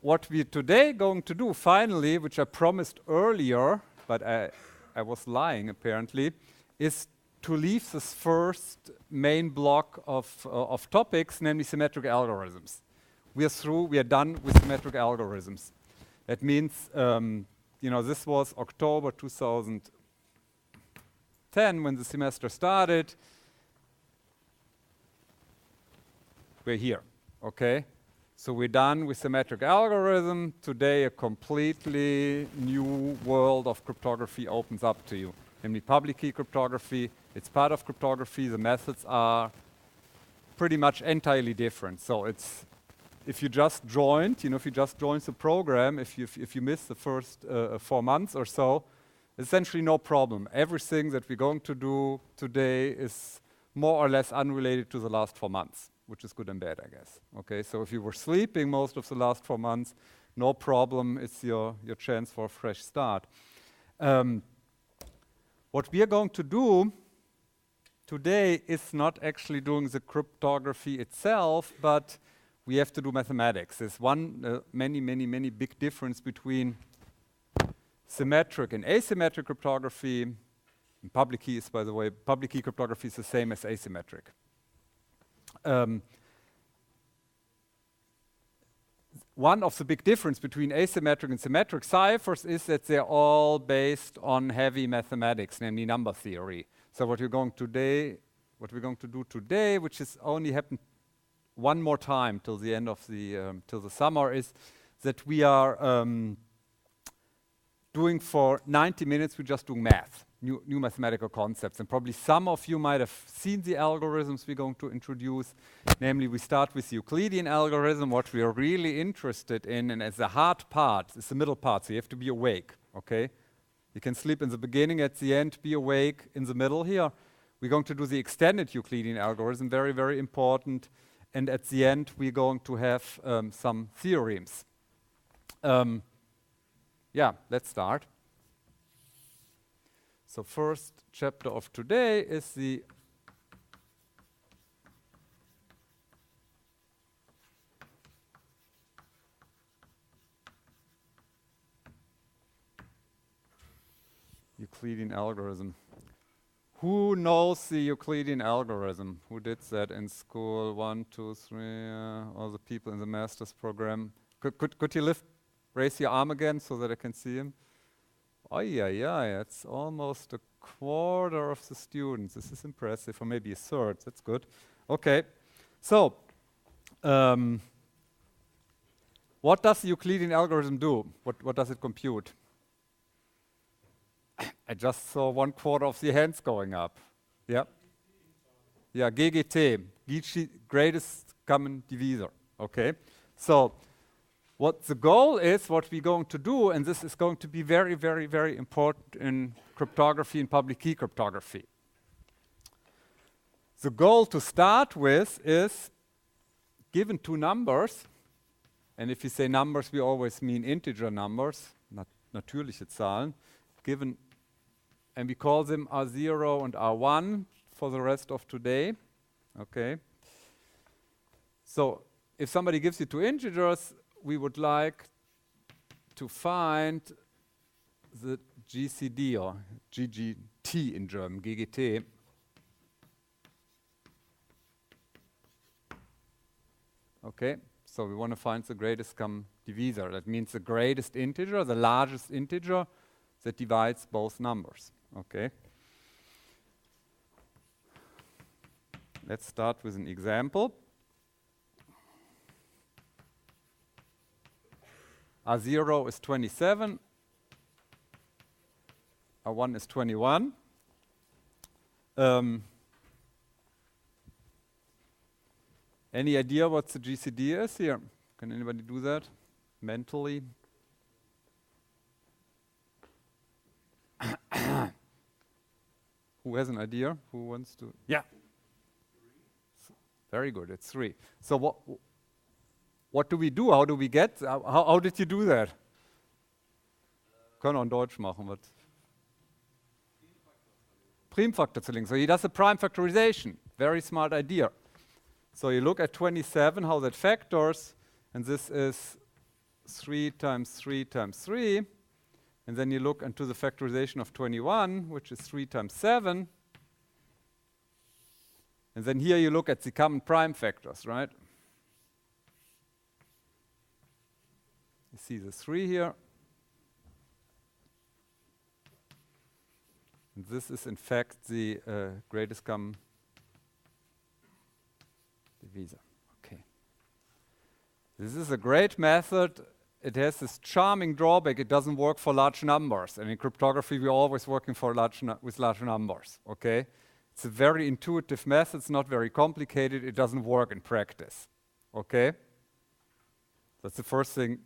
what we're today going to do, finally, which I promised earlier, but I was lying apparently, is to leave this first main block of topics, namely symmetric algorithms. We are through, we are done with symmetric algorithms. That means, this was October 2010 when the semester started. We're here, okay? So we're done with symmetric algorithm. Today, a completely new world of cryptography opens up to you. Namely, public key cryptography. It's part of cryptography. The methods are pretty much entirely different. So it's, if you just joined, if you just joined the program, if you missed the first 4 months or so, essentially no problem. Everything that we're going to do today is more or less unrelated to the last 4 months, which is good and bad, I guess. Okay, so if you were sleeping most of the last 4 months, no problem. It's your chance for a fresh start. What we are going to do today is not actually doing the cryptography itself, but we have to do mathematics. There's many big difference between symmetric and asymmetric cryptography. And public key is, by the way, public key cryptography is the same as asymmetric. One of the big difference between asymmetric and symmetric ciphers is that they're all based on heavy mathematics, namely number theory. So what we're going to do today, which is only happened one more time till the end of till the summer, is that we are doing for 90 minutes, we're just doing math, new mathematical concepts. And probably some of you might have seen the algorithms we're going to introduce. Namely, we start with the Euclidean algorithm. What we are really interested in, and as the hard part, is the middle part, so you have to be awake, okay? You can sleep in the beginning, at the end, be awake in the middle here. We're going to do the extended Euclidean algorithm, very important. And at the end, we're going to have some theorems. Let's start. So first chapter of today is the Euclidean algorithm. Who knows the Euclidean algorithm? Who did that in school? 1, 2, 3, all the people in the master's program. Could you raise your arm again so that I can see him? Oh yeah, it's almost a quarter of the students. This is impressive, or maybe a third. That's good. Okay, so what does the Euclidean algorithm do? What does it compute? I just saw 1/4 of the hands going up. Yeah. Yeah, GGT, greatest common divisor. Okay. So what the goal is, what we're going to do, and this is going to be very important in cryptography and public key cryptography. The goal to start with is, given 2 numbers, and if you say numbers, we always mean integer numbers, natürliche Zahlen, given, and we call them R0 and R1 for the rest of today. Okay. So if somebody gives you 2 integers, we would like to find the GCD or GGT in German, GGT. Okay, so we want to find the greatest common divisor. That means the greatest integer, the largest integer that divides both numbers. Okay. Let's start with an example. R0 is 27, R1 is 21. Any idea what the GCD is here? Can anybody do that mentally? Who has an idea? Who wants to? Yeah. Very good, it's 3. So what do we do? How do we get? How did you do that? Können wir in Deutsch machen. Was? Primfaktorzerlegung. So he does a prime factorization. Very smart idea. So you look at 27, how that factors, and this is 3 times 3 times 3, and then you look into the factorization of 21, which is 3 times 7, and then here you look at the common prime factors, right? You see the 3 here. And this is, in fact, the greatest common divisor. Okay. This is a great method. It has this charming drawback. It doesn't work for large numbers. And in cryptography, we're always working for with large numbers. Okay. It's a very intuitive method. It's not very complicated. It doesn't work in practice. Okay. That's the first thing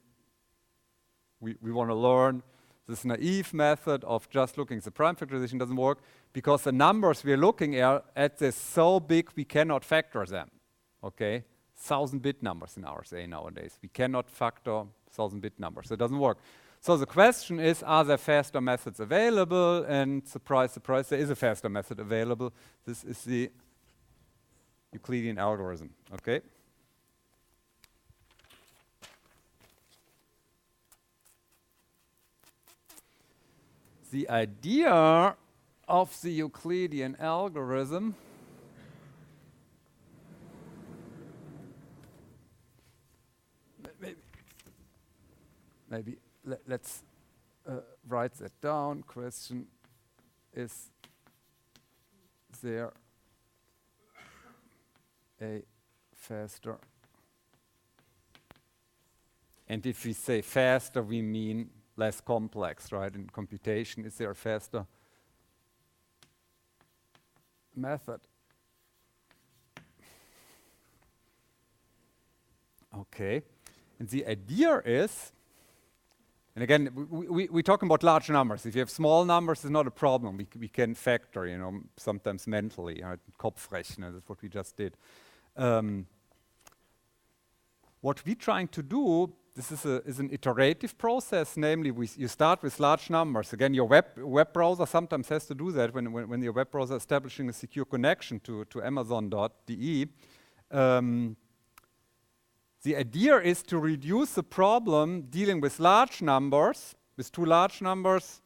we want to learn. This naive method of just looking at the prime factorization doesn't work because the numbers we're looking at are so big we cannot factor them. Okay, 1000-bit numbers in RSA nowadays. We cannot factor 1000-bit numbers. So it doesn't work. So the question is, are there faster methods available? And surprise, surprise, there is a faster method available. This is the Euclidean algorithm. Okay. The idea of the Euclidean algorithm maybe let's write that down. Question is there a faster? And if we say faster, we mean less complex, right? In computation, is there a faster method? Okay. And the idea is, and again, we're talking about large numbers. If you have small numbers, it's not a problem. We can factor, you know, sometimes mentally. Kopfrechnen, that's what we just did. What we're trying to do, this is an iterative process, namely you start with large numbers. Again, your web browser sometimes has to do that when your web browser is establishing a secure connection to Amazon.de. The idea is to reduce the problem dealing with large numbers, with two large numbers,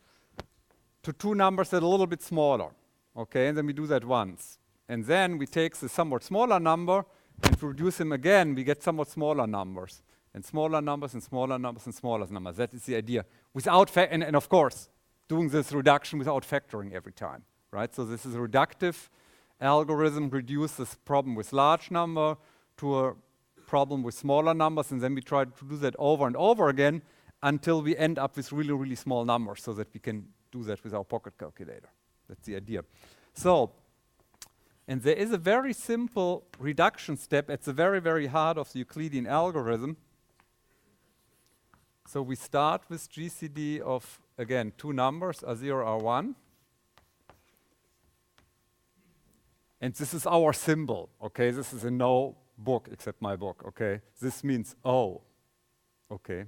to two numbers that are a little bit smaller. Okay, and then we do that once. And then we take the somewhat smaller number and to reduce them again, we get somewhat smaller numbers. And smaller numbers and smaller numbers and smaller numbers. That is the idea. Without and of course, doing this reduction without factoring every time, right? So this is a reductive algorithm, reduce this problem with large number to a problem with smaller numbers, and then we try to do that over and over again until we end up with really, really small numbers so that we can do that with our pocket calculator. That's the idea. So, and there is a very simple reduction step at the very, very heart of the Euclidean algorithm. So we start with GCD of, again, two numbers, R0, R1. And this is our symbol, okay? This is in no book except my book, okay? This means O, okay?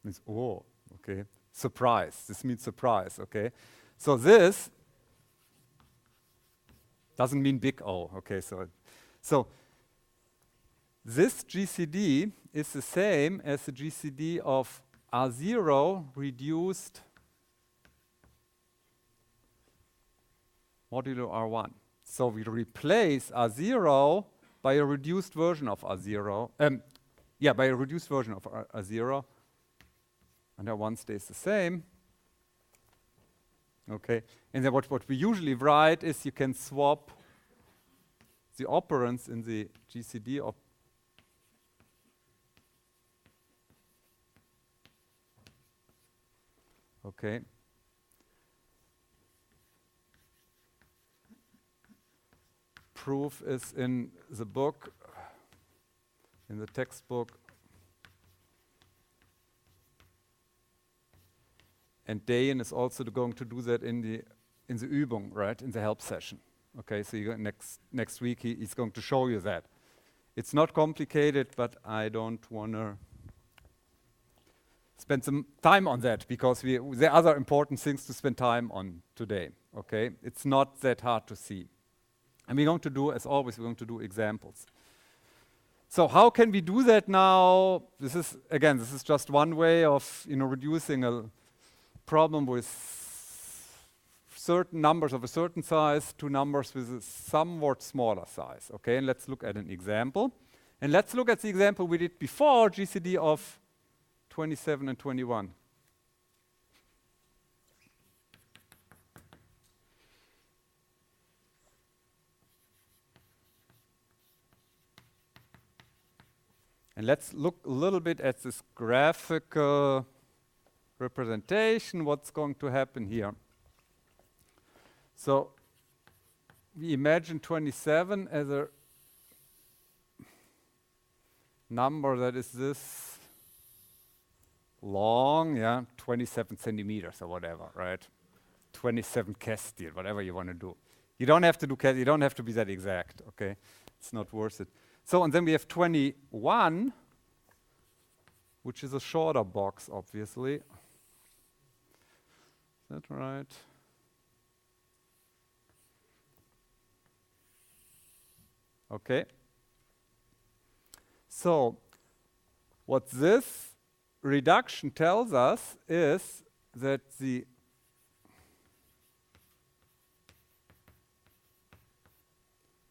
Means O, okay? Surprise, this means surprise, okay? So this doesn't mean big O, okay? So this GCD is the same as the GCD of R0 reduced modulo R1. So we replace R0 by a reduced version of R0. By a reduced version of R0. And R1 stays the same. Okay. And then what we usually write is you can swap the operands in the GCD of okay. Proof is in the book, in the textbook. And Dayan is also going to do that in the Übung, right? In the help session. Okay, so next week he's going to show you that. It's not complicated, but I don't want to spend some time on that because there are other important things to spend time on today. Okay, it's not that hard to see. And we're going to do, as always, we're going to do examples. So how can we do that now? This is, again, this is just one way of reducing a problem with certain numbers of a certain size to numbers with a somewhat smaller size. Okay, and let's look at an example. And let's look at the example we did before, GCD of 27 and 21. And let's look a little bit at this graphical representation, what's going to happen here. So we imagine 27 as a number that is this long, 27 centimeters or whatever, right? 27 Castile, whatever you want to do. You don't have to do you don't have to be that exact, okay? It's not worth it. So, and then we have 21, which is a shorter box, obviously. Is that right? Okay. So, what this reduction tells us is that the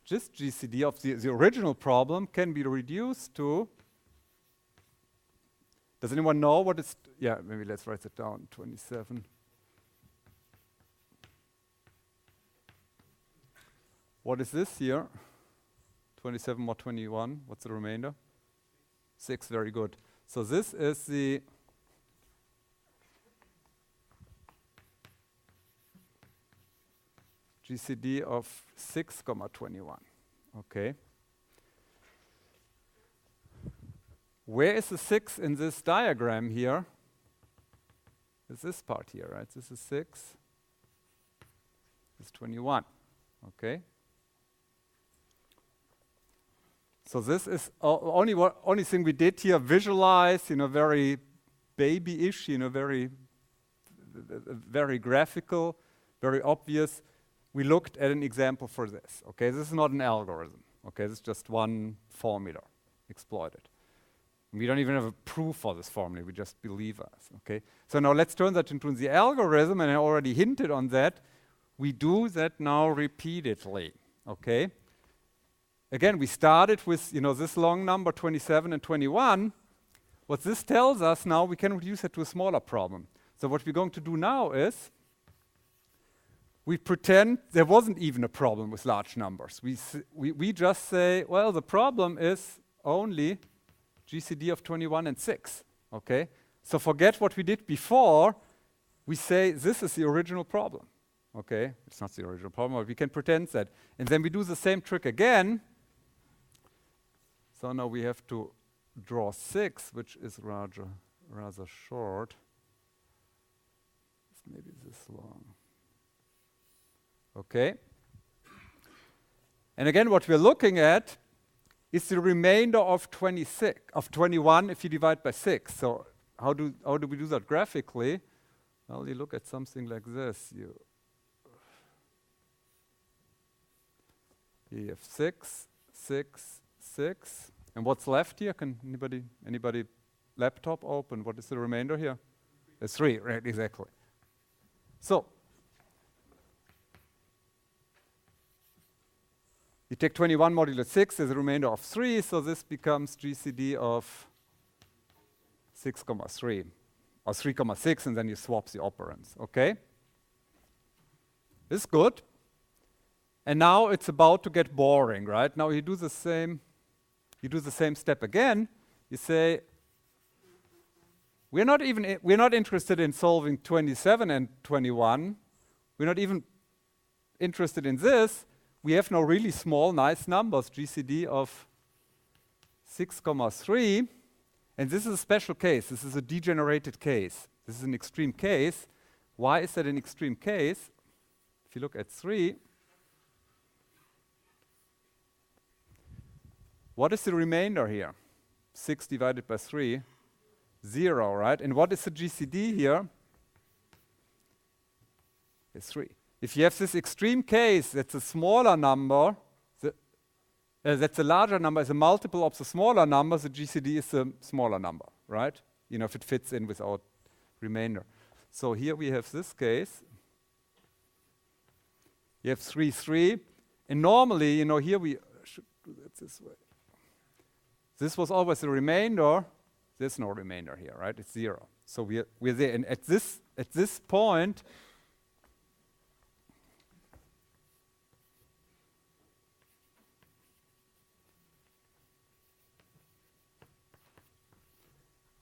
just GCD of the original problem can be reduced to, does anyone know what it's, yeah, maybe let's write it down, 27. What is this here? 27 more 21, what's the remainder? 6, very good. So this is the GCD of 6,21. Okay. Where is the 6 in this diagram here? It's this part here, right? This is 6. This is 21. Okay. So this is only thing we did here, visualize, very baby-ish, very graphical, very obvious. We looked at an example for this. Okay, this is not an algorithm. Okay, this is just one formula exploited. We don't even have a proof for this formula. We just believe us. Okay, so now let's turn that into the algorithm, and I already hinted on that. We do that now repeatedly. Okay. Again, we started with this long number 27 and 21. What this tells us now, we can reduce it to a smaller problem. So what we're going to do now is we pretend there wasn't even a problem with large numbers. We just say, well, the problem is only GCD of 21 and 6. Okay? So forget what we did before. We say this is the original problem. Okay? It's not the original problem, but we can pretend that. And then we do the same trick again. So now we have to draw 6, which is rather short. It's maybe this long. Okay. And again, what we're looking at is the remainder of 21 if you divide by 6. So how do we do that graphically? Well, you look at something like this. You have 6, 6, 6. And what's left here? Can anybody laptop open? What is the remainder here? It's 3, right, exactly. So you take 21 modulo 6 as a remainder of 3, so this becomes GCD of 6,3 or 3,6, and then you swap the operands, okay? This is good. And now it's about to get boring, right? Now you do the same step again. You say, we're not interested in solving 27 and 21. We're not even interested in this. We have now really small, nice numbers, GCD of 6,3. And this is a special case. This is a degenerated case. This is an extreme case. Why is that an extreme case? If you look at 3, what is the remainder here? 6 divided by 3, 0, right? And what is the GCD here? It's 3. If you have this extreme case, that's a smaller number, that's a larger number, is a multiple of the smaller number. The GCD is a smaller number, right? You know, if it fits in without remainder. So here we have this case. You have 3, 3. And normally, you know, here we should do that this way. This was always a remainder. There's no remainder here, right? It's 0. So we're there. And at this point,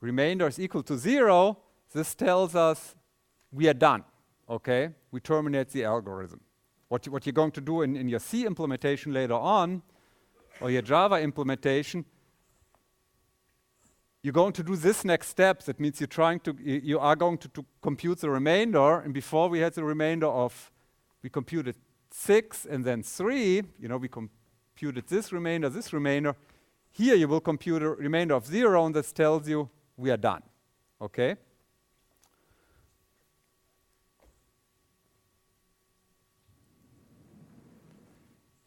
remainder is equal to 0. This tells us we are done, okay? We terminate the algorithm. What you're going to do in your C implementation later on, or your Java implementation, you're going to do this next step. That means you are going to compute the remainder. And before we had the remainder of, we computed 6 and then 3. You know, we computed this remainder. Here you will compute a remainder of 0, and this tells you we are done, okay?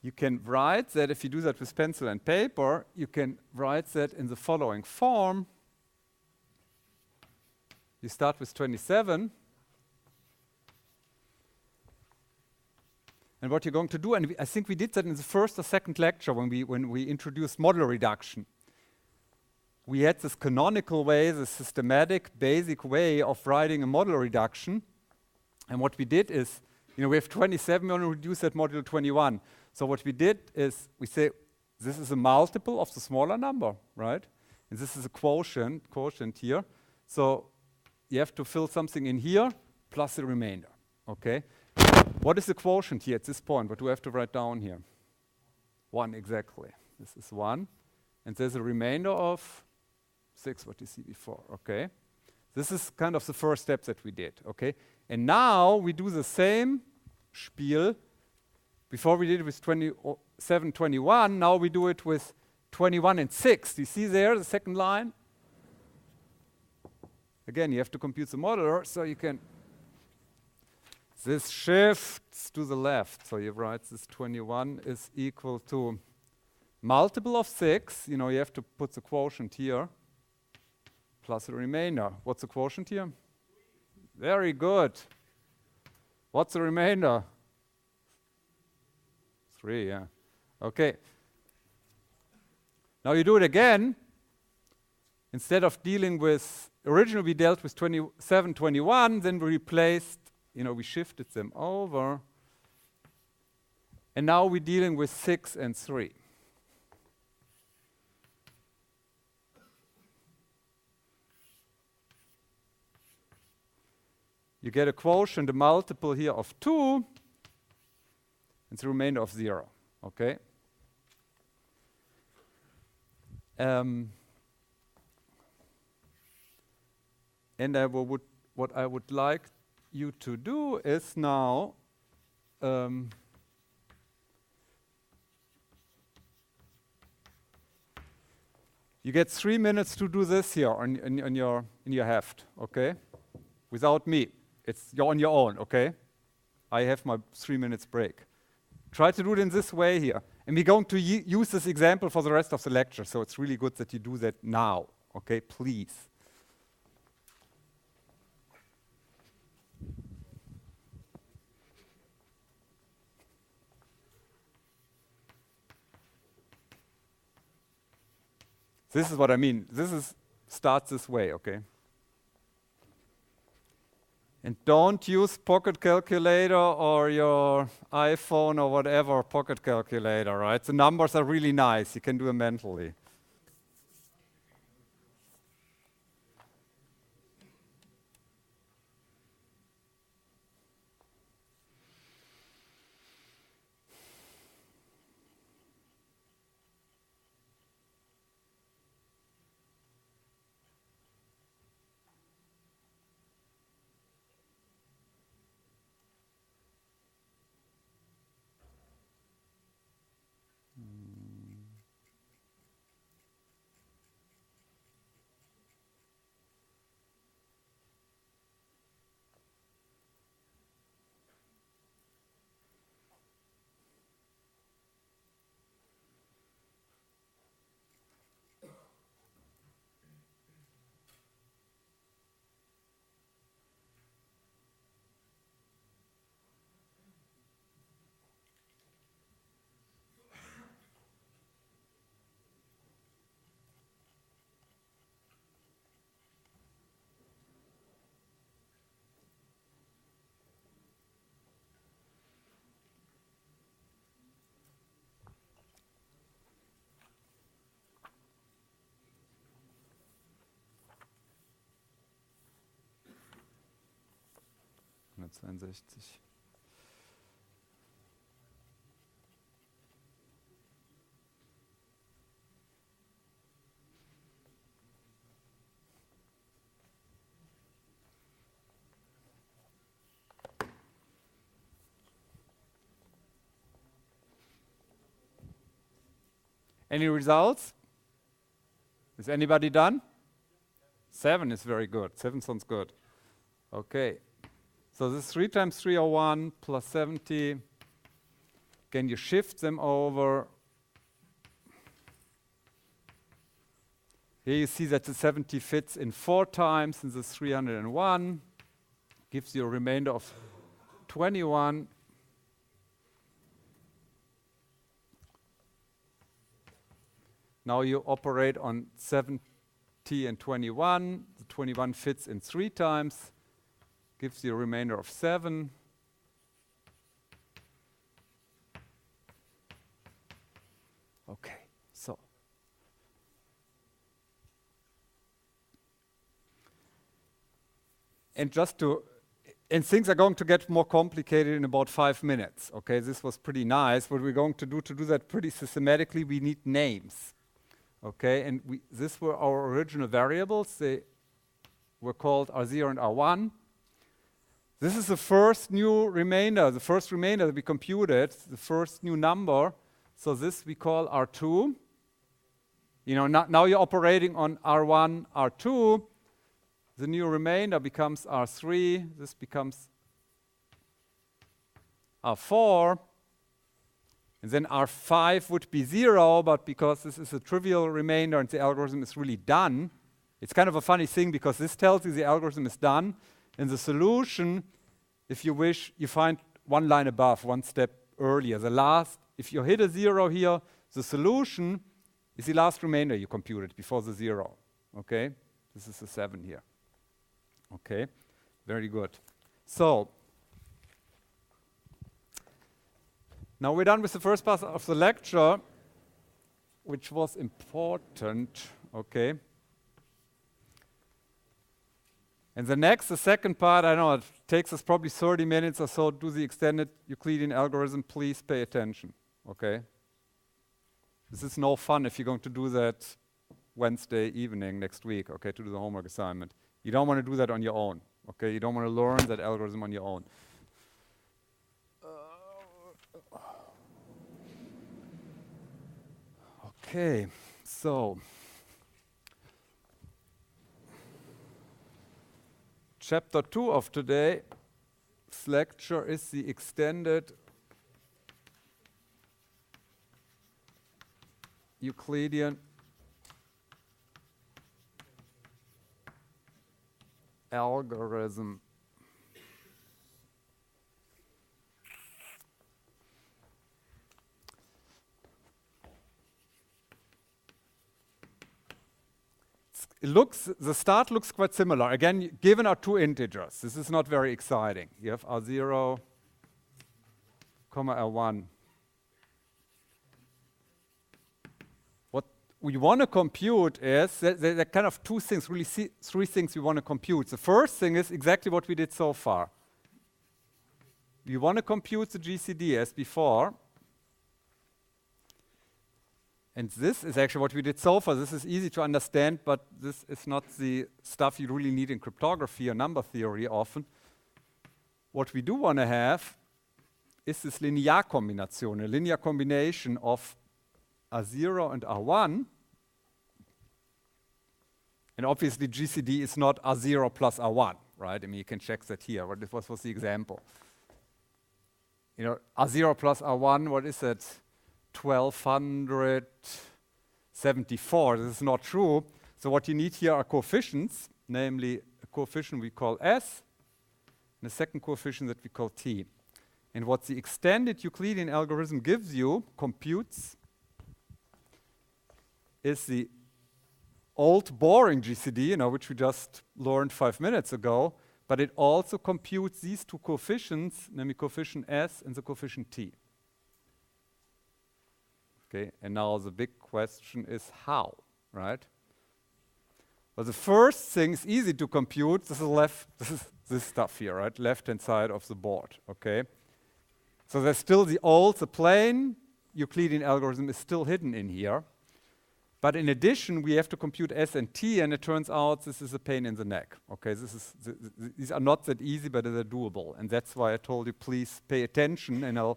You can write that, if you do that with pencil and paper, you can write that in the following form. You start with 27. And what you're going to do, and I think we did that in the first or second lecture when we introduced model reduction. We had this canonical way, the systematic, basic way of writing a model reduction. And what we did is, you know, we have 27, we want to reduce that module to 21. So what we did is we say this is a multiple of the smaller number, right? And this is a quotient here. So you have to fill something in here plus the remainder, okay? What is the quotient here at this point? What do I have to write down here? 1, exactly. This is 1. And there's a remainder of 6, what you see before, okay? This is kind of the first step that we did, okay? And now we do the same spiel. Before we did it with 27, 21, now we do it with 21 and 6. Do you see there the second line? Again, you have to compute the modeler, so you can, this shifts to the left. So you write this 21 is equal to multiple of 6. You know, you have to put the quotient here plus the remainder. What's the quotient here? Very good. What's the remainder? 3, yeah. Okay. Now you do it again. Instead of dealing with, originally we dealt with 27, 21, then we replaced, you know, we shifted them over. And now we're dealing with 6 and 3. You get a quotient, a multiple here of 2. It's a remainder of 0, okay? And what I would like you to do is now you get 3 minutes to do this here in your heft, okay? Without me. You're on your own, okay? I have my 3 minutes break. Try to do it in this way here. And we're going to use this example for the rest of the lecture, so it's really good that you do that now, okay? Please. This is what I mean. Starts this way, okay? And don't use pocket calculator or your iPhone or whatever pocket calculator, right? The numbers are really nice. You can do them mentally. 362. Any results? Is anybody done? 7 is very good. 7 sounds good. Okay. So this is 3 times 301 plus 70. Again, you shift them over. Here you see that the 70 fits in 4 times, and the 301 gives you a remainder of 21. Now you operate on 70 and 21. The 21 fits in 3 times, gives you a remainder of 7. Okay, so. And things are going to get more complicated in about 5 minutes. Okay, this was pretty nice. What we're going to do that pretty systematically, we need names. Okay, and these were our original variables. They were called R0 and R1. This is the first new remainder, the first remainder that we computed, the first new number. So this we call R2. You know, now you're operating on R1, R2. The new remainder becomes R3. This becomes R4. And then R5 would be 0, but because this is a trivial remainder and the algorithm is really done, it's kind of a funny thing because this tells you the algorithm is done. In the solution, if you wish, you find one line above, one step earlier. If you hit a 0 here, the solution is the last remainder you computed before the 0. Okay? This is the 7 here. Okay? Very good. So, now we're done with the first part of the lecture, which was important, okay? And the second part, I know it takes us probably 30 minutes or so to do the extended Euclidean algorithm. Please pay attention, okay? This is no fun if you're going to do that Wednesday evening next week, okay, to do the homework assignment. You don't want to do that on your own, okay? You don't want to learn that algorithm on your own. Okay, so chapter 2 of today's lecture is the extended Euclidean algorithm. The start looks quite similar. Again, given our 2 integers, this is not very exciting. You have R0, R1. What we want to compute is, there are kind of 2 things, really 3 things we want to compute. The first thing is exactly what we did so far. We want to compute the GCD as before. And this is actually what we did so far. This is easy to understand, but this is not the stuff you really need in cryptography or number theory often. What we do want to have is this linear combination, a linear combination of R0 and R1. And obviously GCD is not R0 plus R1, right? I mean, you can check that here. What was the example? You know, R0 plus R1, what is that? 1274. This is not true. So what you need here are coefficients, namely a coefficient we call S, and a second coefficient that we call T. And what the extended Euclidean algorithm gives you, computes, is the old boring GCD, which we just learned 5 minutes ago, but it also computes these 2 coefficients, namely coefficient S and the coefficient T. Okay, and now the big question is how, right? Well, the first thing is easy to compute. This is this stuff here, right? Left-hand side of the board, okay? So there's still the plain Euclidean algorithm is still hidden in here. But in addition, we have to compute S and T, and it turns out this is a pain in the neck, okay? These are not that easy, but they're doable. And that's why I told you, please pay attention, and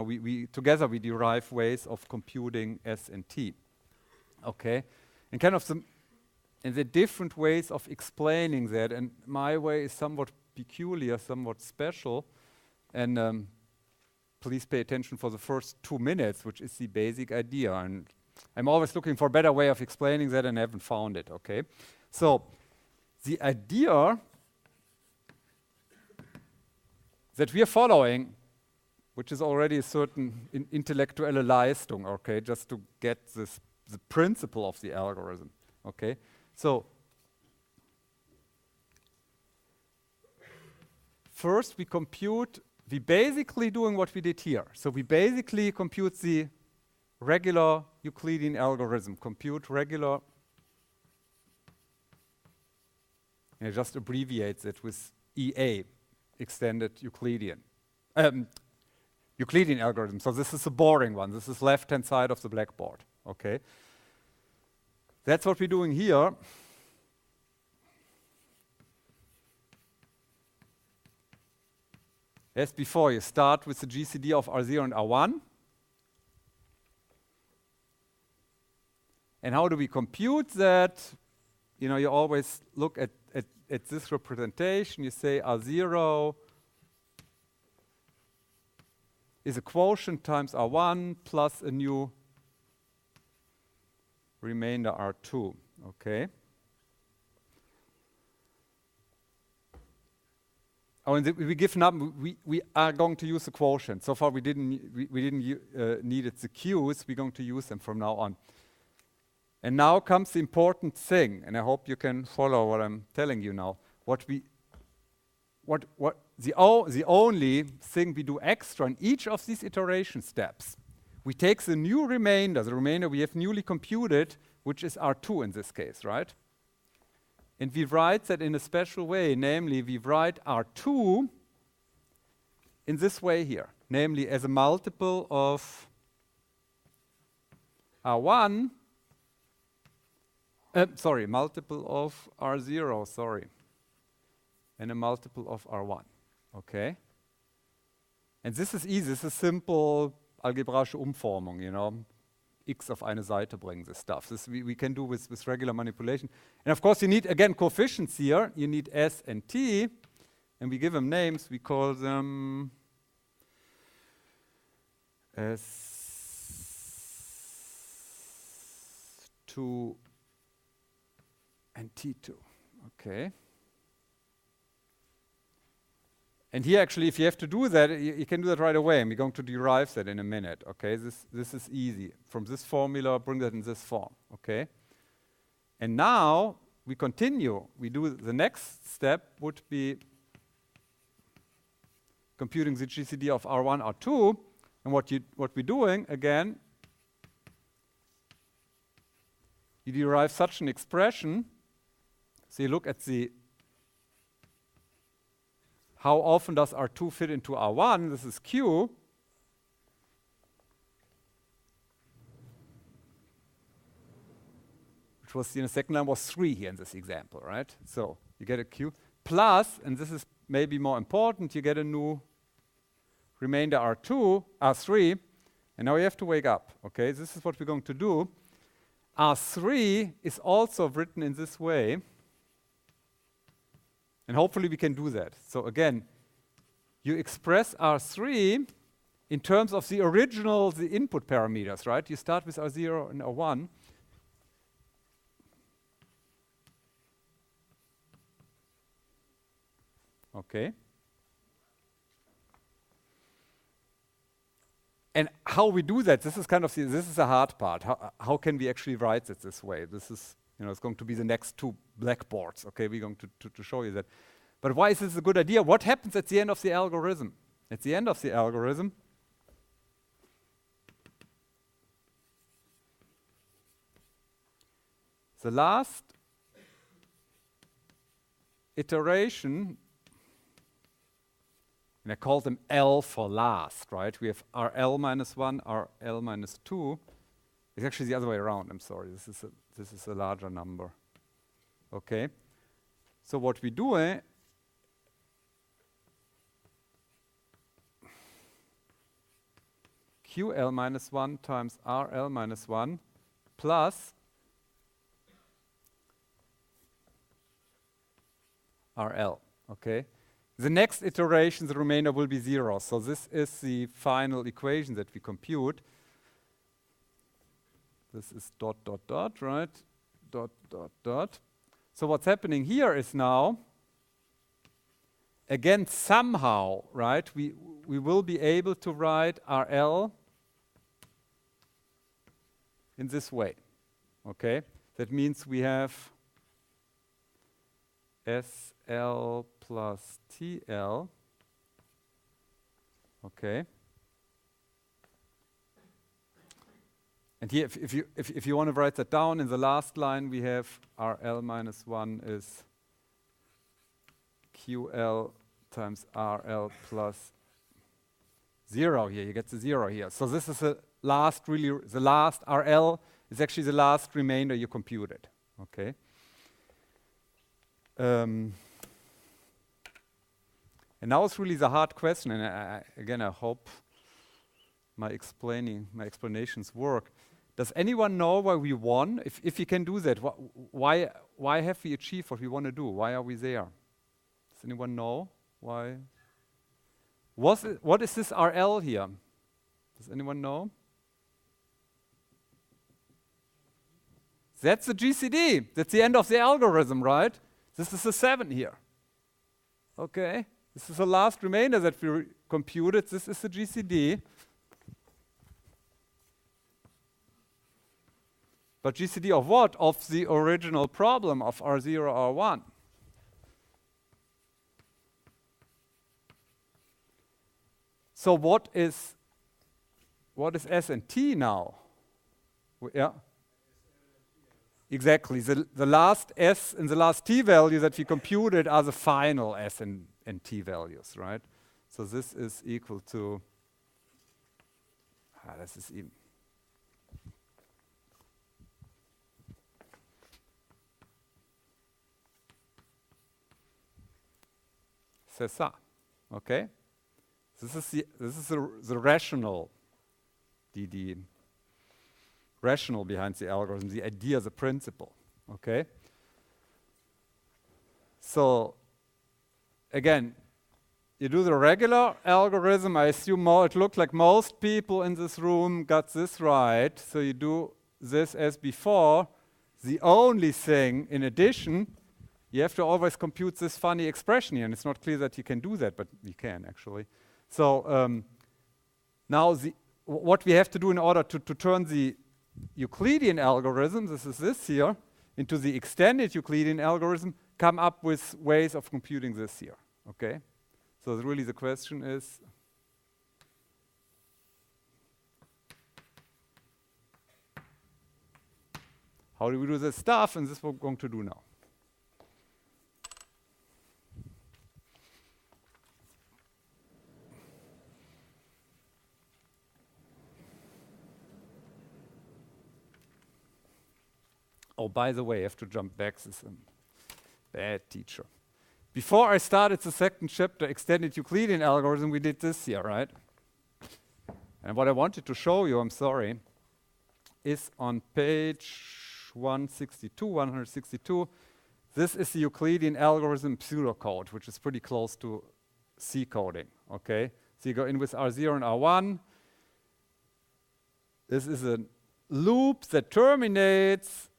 we together we derive ways of computing S and T, okay? And kind of the different ways of explaining that, and my way is somewhat peculiar, somewhat special, and please pay attention for the first 2 minutes, which is the basic idea. And I'm always looking for a better way of explaining that and haven't found it, okay? So the idea that we are following, which is already a certain intellektuelle Leistung, okay, just to get the principle of the algorithm, okay? So first we basically doing what we did here. So we basically compute the regular Euclidean algorithm, compute regular, and it just abbreviates it with EA, extended Euclidean. Euclidean algorithm. So this is a boring one. This is left-hand side of the blackboard, okay? That's what we're doing here. As before, you start with the GCD of R0 and R1. And how do we compute that? You know, you always look at this representation. You say R0 is a quotient times R1 plus a new remainder R2, okay? Oh, and we give we are going to use the quotient. So far we didn't needed the Q's. We're going to use them from now on. And now comes the important thing, and I hope you can follow what I'm telling you now. The only thing we do extra in each of these iteration steps, we take the new remainder, the remainder we have newly computed, which is R2 in this case, right? And we write that in a special way, namely we write R2 in this way here, namely as a multiple of R1, multiple of R0, sorry, and a multiple of R1, okay? And this is easy, this is simple algebraische Umformung, you know, x auf eine Seite bringen, this stuff. This we can do with regular manipulation. And of course you need, again, coefficients here. You need S and T, and we give them names. We call them S2 and T2, okay? And here, actually, if you have to do that, you can do that right away, and we're going to derive that in a minute, okay? This is easy. From this formula, bring that in this form, okay? And now, we continue. We do the next step would be computing the GCD of R1, R2, and what we're doing, again, you derive such an expression. So you look at how often does R2 fit into R1? This is Q. Which was, in the second line, was 3 here in this example, right? So you get a Q plus, and this is maybe more important, you get a new remainder R3, and now you have to wake up, okay? This is what we're going to do. R3 is also written in this way. And hopefully we can do that. So again, you express R3 in terms of the input parameters, right? You start with R0 and R1. Okay. And how we do that, this is kind of this is the hard part. How can we actually write it this way? This is, you know, it's going to be the next 2 blackboards. Okay, we're going to show you that. But why is this a good idea? What happens at the end of the algorithm? At the end of the algorithm, the last iteration, and I call them L for last, right? We have RL minus 1, RL minus 2. It's actually the other way around, I'm sorry. This is a larger number. Okay? So what we do, QL minus 1 times RL minus 1 plus RL, okay? The next iteration, the remainder will be 0. So this is the final equation that we compute. This is dot, dot, dot, right? Dot, dot, dot. So what's happening here is now, again, somehow, right, we will be able to write RL in this way, okay? That means we have SL plus TL, okay? And here, if you want to write that down, in the last line we have RL minus 1 is QL times RL plus 0 here. You get the 0 here. So this is the last RL is actually the last remainder you computed, okay? And now it's really the hard question, and again, I hope my explanations work. Does anyone know why we won? If we can do that, why have we achieved what we want to do? Why are we there? Does anyone know why? What is this RL here? Does anyone know? That's the GCD. That's the end of the algorithm, right? This is the 7 here. Okay? This is the last remainder that we computed. This is the GCD. But GCD of what? Of the original problem of R0, R1. So what is S and T now? Yeah. Exactly. The last S and the last T value that we computed are the final S and T values, right? So this is equal to, this is even. C'est ça, okay? This is the rational, the rational behind the algorithm, the idea, the principle, okay? So, again, you do the regular algorithm. I assume it looked like most people in this room got this right. So you do this as before. The only thing, in addition, you have to always compute this funny expression here, and it's not clear that you can do that, but you can actually. So now what we have to do in order to turn the Euclidean algorithm, this is this here, into the extended Euclidean algorithm, come up with ways of computing this here, okay? So really the question is, how do we do this stuff? And this is what we're going to do now. Oh, by the way, I have to jump back. This is a bad teacher. Before I started the second chapter, extended Euclidean algorithm, we did this here, right? And what I wanted to show you, I'm sorry, is on page 162. This is the Euclidean algorithm pseudocode, which is pretty close to C coding, okay? So you go in with R0 and R1. This is a loop that terminates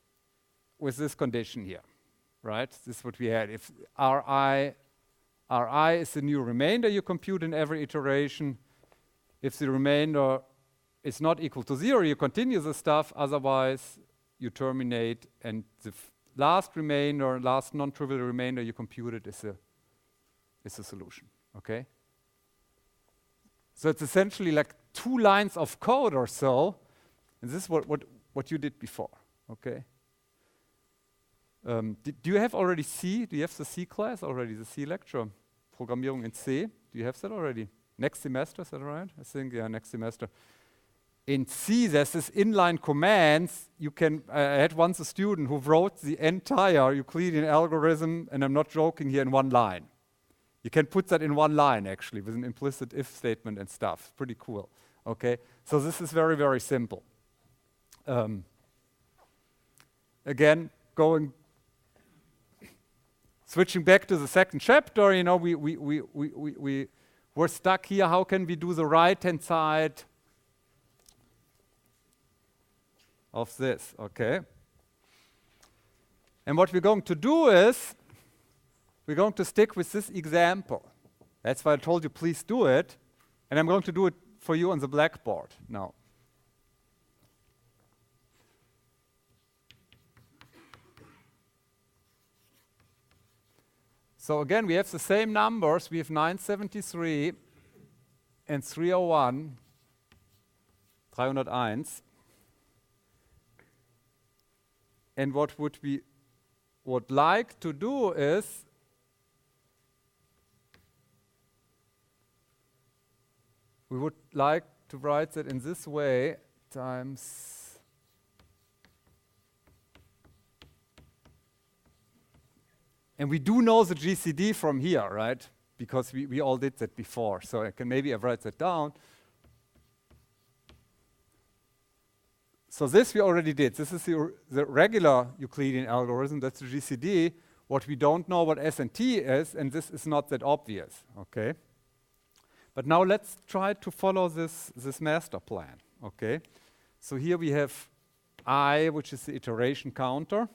with this condition here, right? This is what we had. If Ri is the new remainder you compute in every iteration. If the remainder is not equal to 0, you continue the stuff. Otherwise, you terminate, and the last remainder, last non-trivial remainder you computed is a solution, okay? So it's essentially like 2 lines of code or so, and this is what you did before, okay? Do you have already C? Do you have the C class already, the C lecture? Programmierung in C? Do you have that already? Next semester, is that right? I think, yeah, next semester. In C, there's this inline commands. You can, I had once a student who wrote the entire Euclidean algorithm, and I'm not joking here, in one line. You can put that in one line, actually, with an implicit if statement and stuff. Pretty cool, okay? So this is very, very simple. Again, switching back to the second chapter, you know, we're stuck here. How can we do the right-hand side of this, okay? And what we're going to do is, we're going to stick with this example. That's why I told you, please do it. And I'm going to do it for you on the blackboard now. So again, we have the same numbers. We have 973 and 301, 301. And what we would like to do is we would like to write that in this way times and we do know the GCD from here, right? Because we all did that before. So I can maybe write that down. So this we already did. This is the regular Euclidean algorithm. That's the GCD. What we don't know what S and T is, and this is not that obvious, okay? But now let's try to follow this master plan, okay? So here we have I, which is the iteration counter.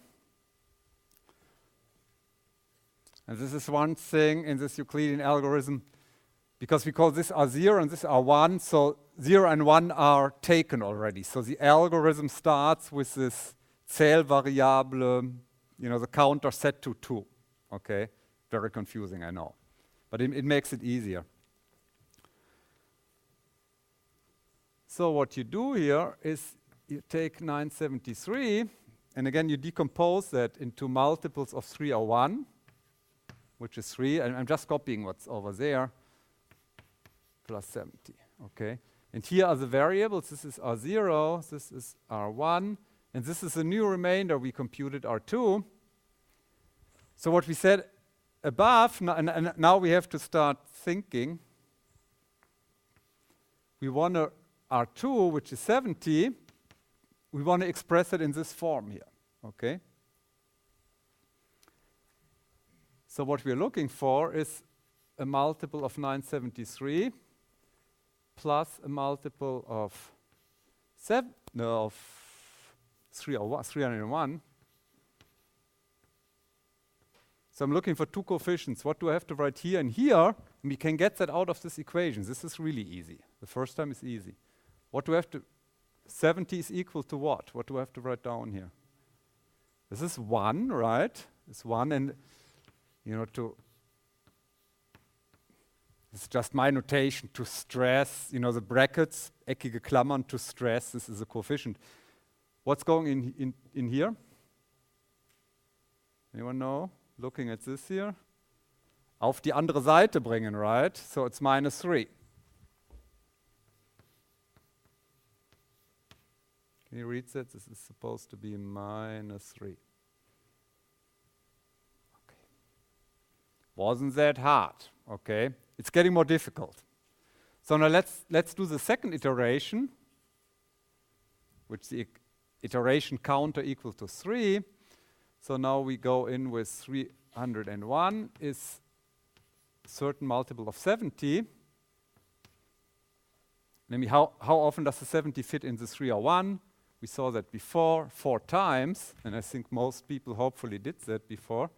And this is one thing in this Euclidean algorithm, because we call this R0 and this R1, so 0 and 1 are taken already. So the algorithm starts with this Zählvariable, you know, the counter set to 2, okay? Very confusing, I know. But it makes it easier. So what you do here is you take 973, and again you decompose that into multiples of 301, which is 3, and I'm just copying what's over there, plus 70, okay? And here are the variables. This is R0, this is R1, and this is a new remainder. We computed R2. So what we said above, and now we have to start thinking. We want to R2, which is 70, we want to express it in this form here, okay? So what we're looking for is a multiple of 973 plus a multiple of 301. So I'm looking for two coefficients. What do I have to write here and here? And we can get that out of this equation. This is really easy. The first time is easy. What do I have to, 70 is equal to what? What do I have to write down here? This is 1, right? It's 1, and you know, it's just my notation to stress, you know, the brackets, eckige Klammern to stress, this is a coefficient. What's going in here? Anyone know? Looking at this here. Auf die andere Seite bringen, right? So it's minus 3. Can you read that? This is supposed to be minus 3. Okay. Wasn't that hard, okay? It's getting more difficult. So now let's do the second iteration, which the iteration counter equal to 3. So now we go in with 301 is a certain multiple of 70. Namely, how often does the 70 fit in the 301? We saw that before 4 times, and I think most people hopefully did that before.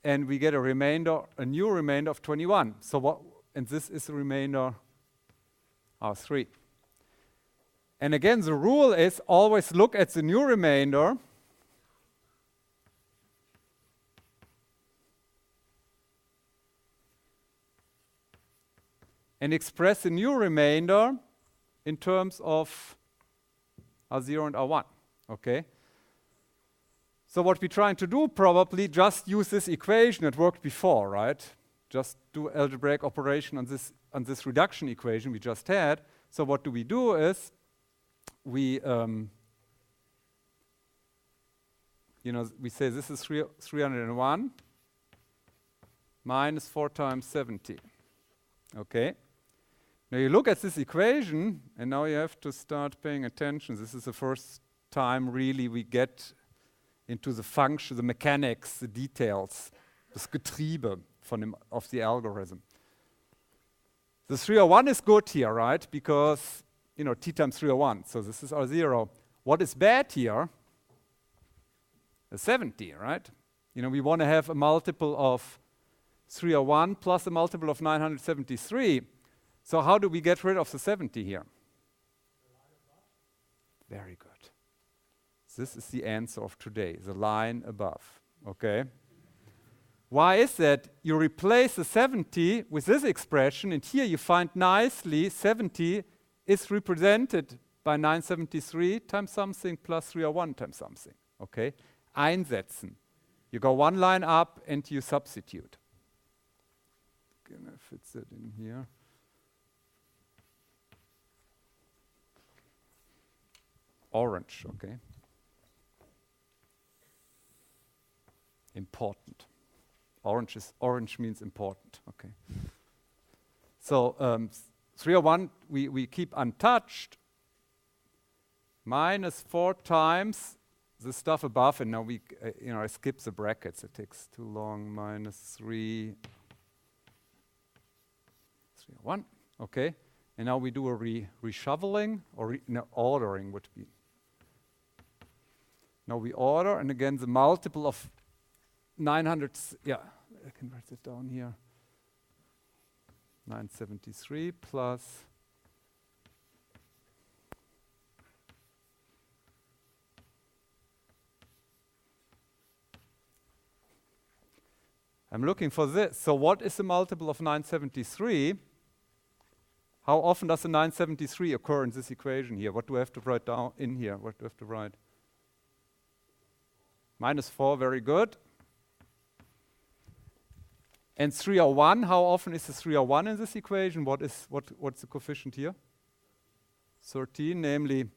And we get a remainder, a new remainder of 21. So what? And this is the remainder R3. And again, the rule is always look at the new remainder and express the new remainder in terms of R0 and R1, okay? So what we're trying to do, probably just use this equation that worked before, right? Just do algebraic operation on this reduction equation we just had. So what do? Is we we say this is 301 minus 4 times 70. Okay. Now you look at this equation, and now you have to start paying attention. This is the first time really we get into the function, the mechanics, the details, das Getriebe of the algorithm. The 301 is good here, right? Because, t times 301, so this is our 0. What is bad here? The 70, right? We want to have a multiple of 301 plus a multiple of 973. So how do we get rid of the 70 here? Very good. This is the answer of today, the line above, okay? Why is that? You replace the 70 with this expression, and here you find nicely 70 is represented by 973 times something plus 301 times something, okay? Einsetzen. You go one line up and you substitute. Gonna fit that in here. Orange, okay? Important. Orange means important, okay? So 301 we keep untouched. Minus 4 times the stuff above, and now we I skip the brackets. It takes too long. Minus 301, okay? And now we do a reshuffling, or ordering would be. Now we order, and again the multiple of 900, I can write it down here. 973 plus I'm looking for this. So what is the multiple of 973? How often does the 973 occur in this equation here? What do I have to write down in here? What do I have to write? Minus 4, very good. And 301, how often is the 301 in this equation? What's the coefficient here? 13, namely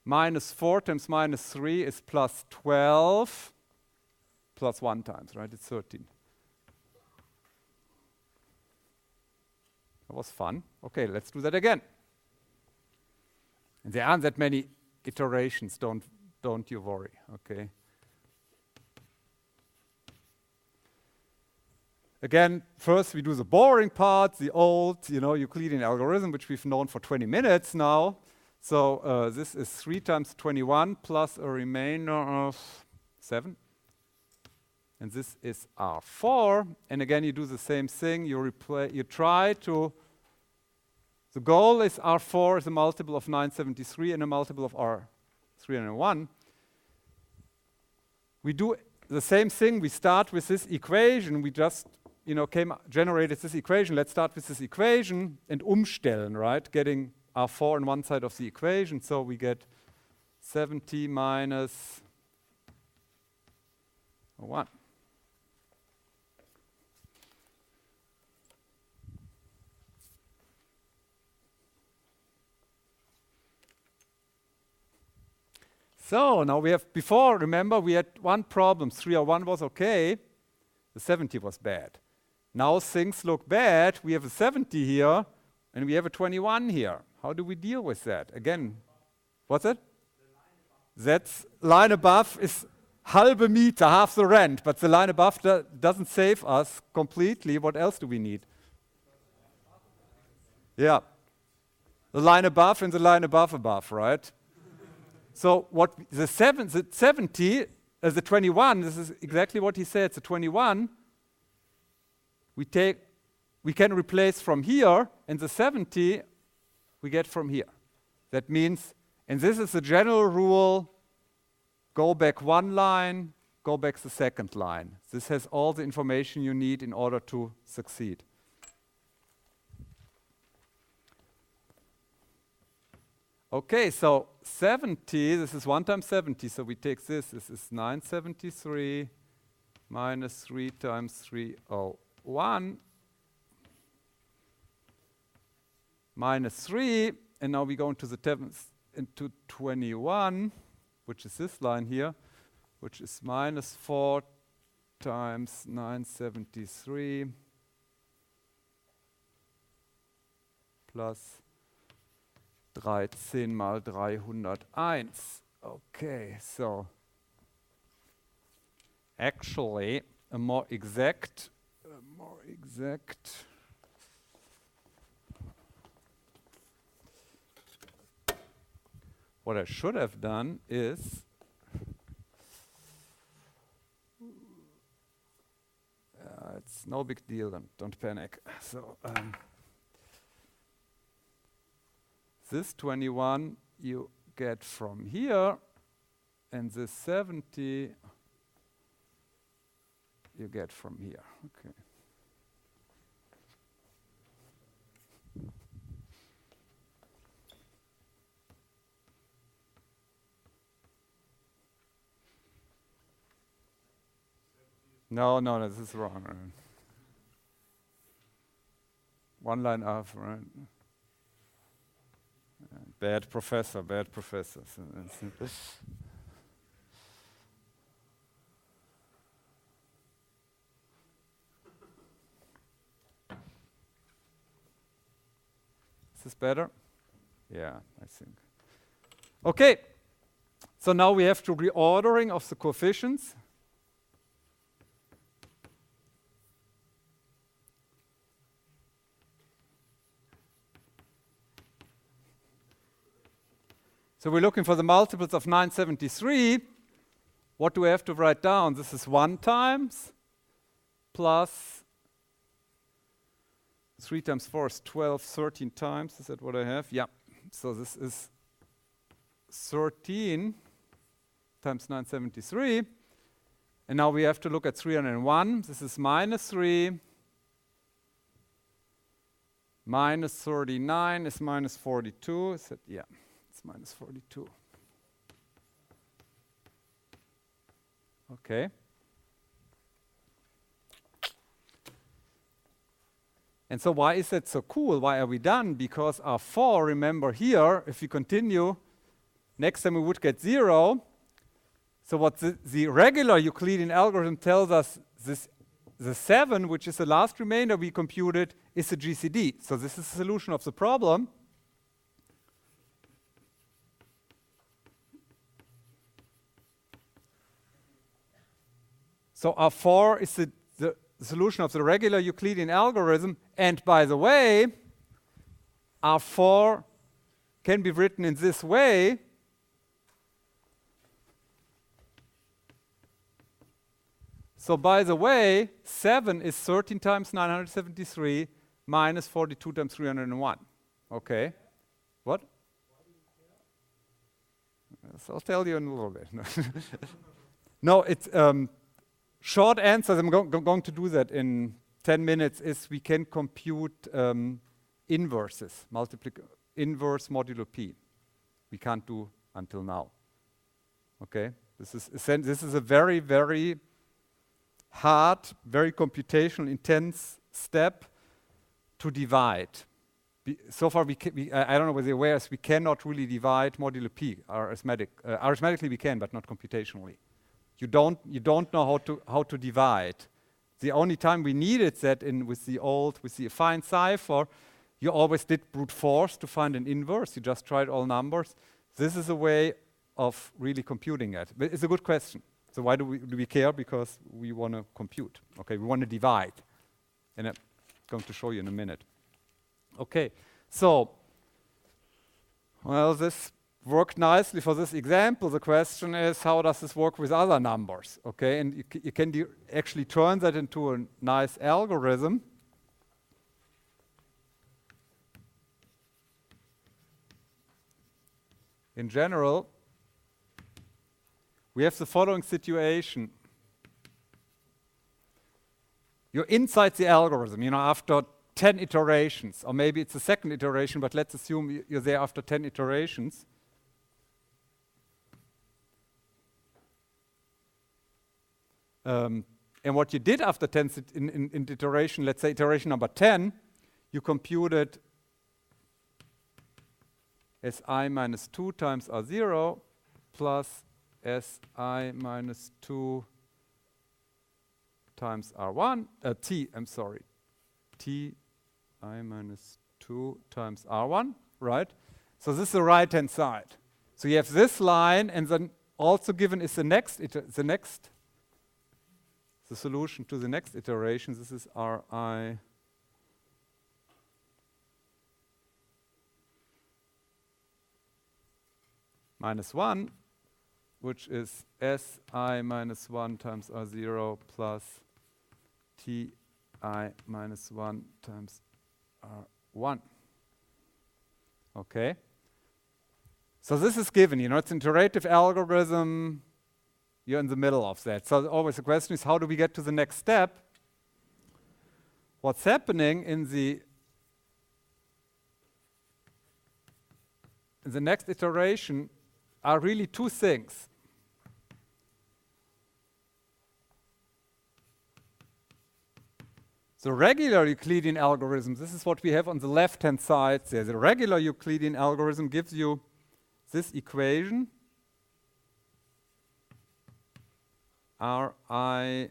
minus 4 times minus 3 is plus 12 plus 1 times, right? It's 13. That was fun. Okay, let's do that again. And there aren't that many iterations, don't you worry, okay? Again, first we do the boring part, the old, Euclidean algorithm, which we've known for 20 minutes now. So this is 3 times 21 plus a remainder of 7. And this is R4. And again, you do the same thing. You try to, the goal is R4 is a multiple of 973 and a multiple of R301. We do the same thing. We start with this equation. We just, generated this equation. Let's start with this equation and umstellen, right? Getting R4 on one side of the equation. So we get 70 minus 1. So now we have, before, remember, we had one problem. 301 was okay. The 70 was bad. Now things look bad. We have a 70 here, and we have a 21 here. How do we deal with that? Again, what's it? That line above is halbe Miete, half the rent, but the line above doesn't save us completely. What else do we need? Yeah. The line above and the line above, right? So what the 70, the 21, this is exactly what he said. The 21, we can replace from here, and the 70 we get from here. That means, and this is the general rule, go back one line, go back the second line. This has all the information you need in order to succeed. Okay, so 70, this is 1 times 70, so we take this is 973 minus 3 times 301 minus 3, and now we go into 21, which is this line here, which is minus 4 times 973 plus 13 mal 301. Okay, so actually a more exact what I should have done is it's no big deal, don't panic. So this 21 you get from here, and this 70 you get from here. Okay. No, this is wrong. Right? One line off, right? Bad professor. So is this better? Yeah, I think. Okay, so now we have to reordering of the coefficients. So we're looking for the multiples of 973. What do we have to write down? This is 1 times plus 3 times 4 is 12, 13 times. Is that what I have? Yeah. So this is 13 times 973. And now we have to look at 301. This is minus 3. Minus 39 is minus 42. Is that? Yeah. It's minus 42. Okay. And so why is that so cool? Why are we done? Because our 4, remember here, if we continue, next time we would get 0. So what the regular Euclidean algorithm tells us, the 7, which is the last remainder we computed, is a GCD. So this is the solution of the problem. So our 4 is the solution of the regular Euclidean algorithm. And by the way, our 4 can be written in this way. So by the way, 7 is 13 times 973 minus 42 times 301. Okay. What? So I'll tell you in a little bit. No, it's short answers. I'm going to do that in 10 minutes. Is we can compute inverses, inverse modulo p. We can't do until now. Okay, this is a very, very hard, very computational intense step to divide. So far, I don't know whether you're aware, we cannot really divide modulo p. Arithmetically we can, but not computationally. You don't know how to divide. The only time we needed that with the affine cipher, you always did brute force to find an inverse. You just tried all numbers. This is a way of really computing it. But it's a good question. So why do we care? Because we want to compute. Okay, we want to divide, and I'm going to show you in a minute. Okay, so well, this worked nicely for this example. The question is, how does this work with other numbers? Okay, and you can actually turn that into a nice algorithm. In general, we have the following situation. You're inside the algorithm. You know, after 10 iterations, or maybe it's the second iteration, but let's assume you're there after 10 iterations. And what you did after 10 in iteration, let's say iteration number 10, you computed Si minus 2 times R0 plus Si minus 2 times R1, T, I'm sorry, Ti minus 2 times R1, right? So this is the right-hand side. So you have this line, and then also given is the solution to the next iteration. This is Ri minus 1, which is Si minus 1 times R0 plus Ti minus 1 times R1. Okay? So this is given, it's an iterative algorithm. You're in the middle of that. So always the question is, how do we get to the next step? What's happening in the next iteration are really two things. The regular Euclidean algorithm, this is what we have on the left-hand side there. The regular Euclidean algorithm gives you this equation, Ri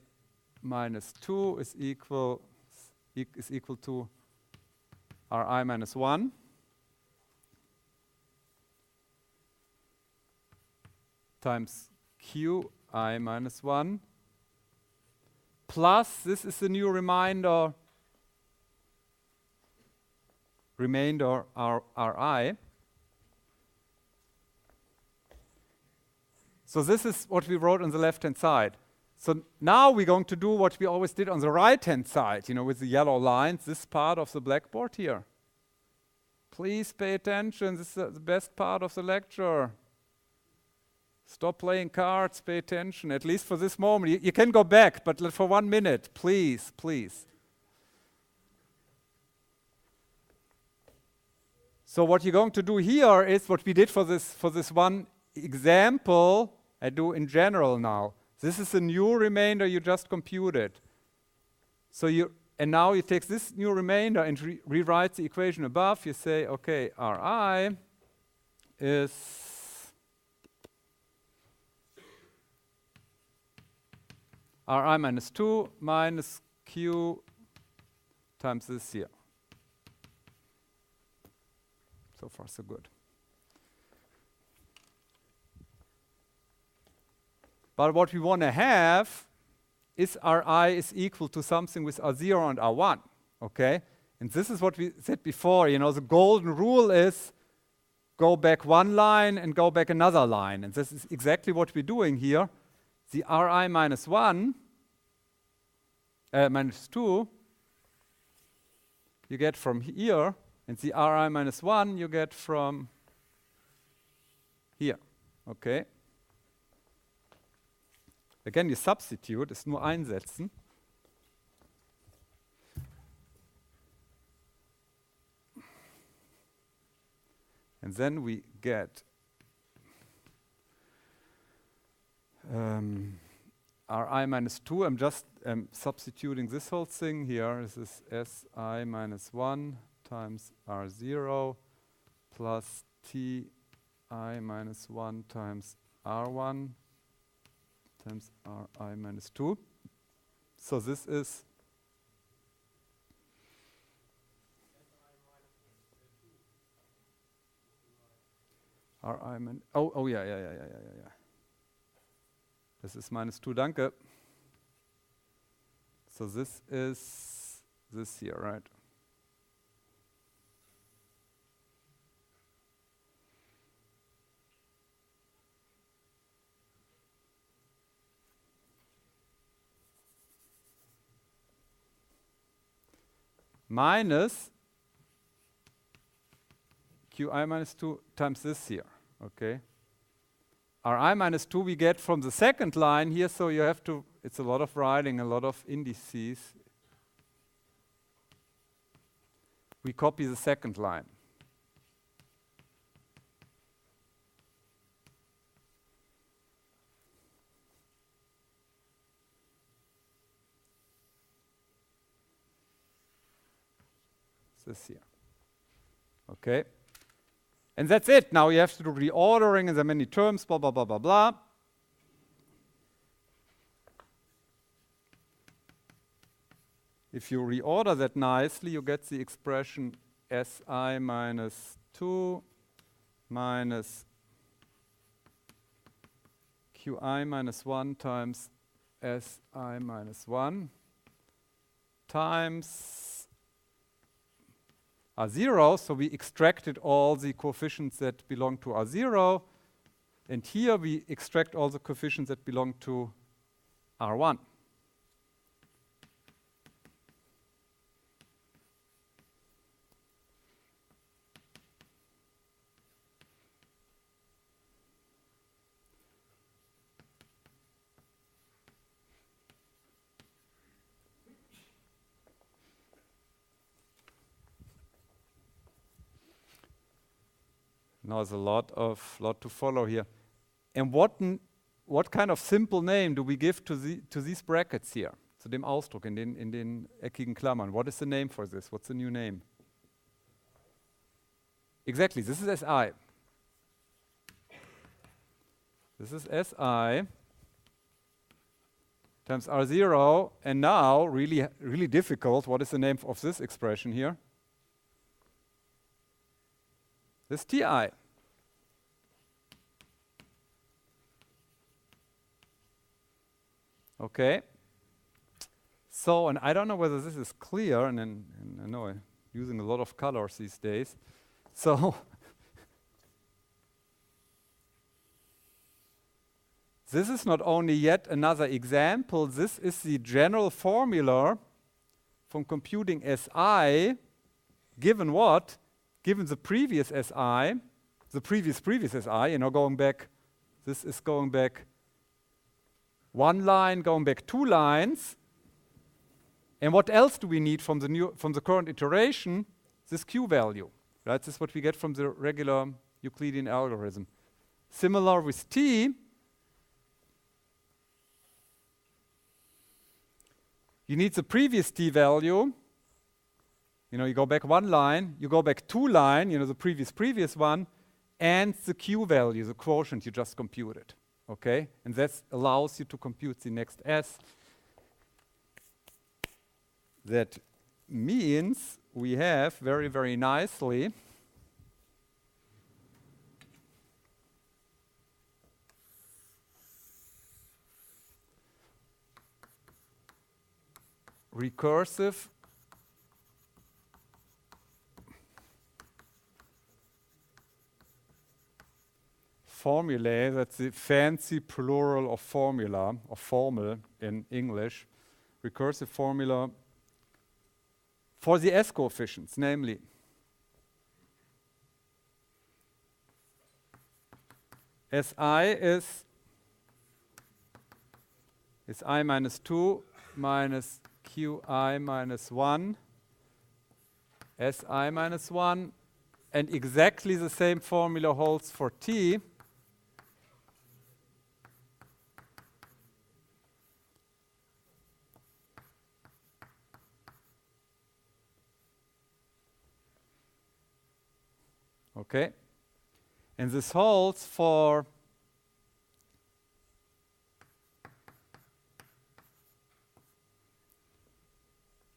minus 2 is equal to Ri minus 1 times Qi minus 1 plus, this is the new remainder Ri. So this is what we wrote on the left-hand side. So now we're going to do what we always did on the right-hand side, with the yellow lines, this part of the blackboard here. Please pay attention, this is the best part of the lecture. Stop playing cards, pay attention, at least for this moment. You can go back, but for 1 minute, please, please. So what you're going to do here is what we did for this one example, I do in general now. This is a new remainder you just computed. So now you take this new remainder and rewrite the equation above. You say, okay, Ri is Ri minus 2 minus Q times this here. So far, so good. But what we want to have is Ri is equal to something with R0 and R1, okay? And this is what we said before, the golden rule is go back one line and go back another line. And this is exactly what we're doing here. The Ri minus 1, minus 2, you get from here, and the Ri minus 1 you get from here, okay? Again, you substitute, ist nur einsetzen. And then we get Ri minus 2. I'm just substituting this whole thing here. This is Si minus 1 times R0 plus Ti minus 1 times R1 times Ri minus 2. So this is Ri minus, yeah. This is minus 2, danke. So this is this here, right? Minus Qi minus 2 times this here, okay? Ri minus 2 we get from the second line here, so you have to, it's a lot of writing, a lot of indices we copy the second line. This here. Okay. And that's it. Now you have to do reordering, and there are many terms, blah, blah, blah, blah, blah. If you reorder that nicely, you get the expression Si minus 2 minus Qi minus 1 times Si minus 1 times R0. So we extracted all the coefficients that belong to R0. And here we extract all the coefficients that belong to R1. Now there's a lot to follow here. And what kind of simple name do we give to these brackets here? Zu dem Ausdruck in den eckigen Klammern. What is the name for this? What's the new name? Exactly, this is Si. This is Si times R0. And now, really difficult, what is the name of this expression here? This Ti. Okay. So, and I don't know whether this is clear, and I know I'm using a lot of colors these days. So, this is not only yet another example, this is the general formula from computing Si, given what? Given the previous Si, the previous Si, going back, this is going back one line, going back two lines. And what else do we need from the current iteration? This Q value, right? This is what we get from the regular Euclidean algorithm. Similar with T, you need the previous T value. You go back one line, you go back two line, the previous one, and the Q value, the quotient you just computed. Okay? And that allows you to compute the next S. That means we have very, very nicely recursive formulae. That's the fancy plural of formula, or formel in English. Recursive formula for the S coefficients, namely Si is I minus 2 minus Qi minus 1, Si minus 1, and exactly the same formula holds for T. Okay, and this holds for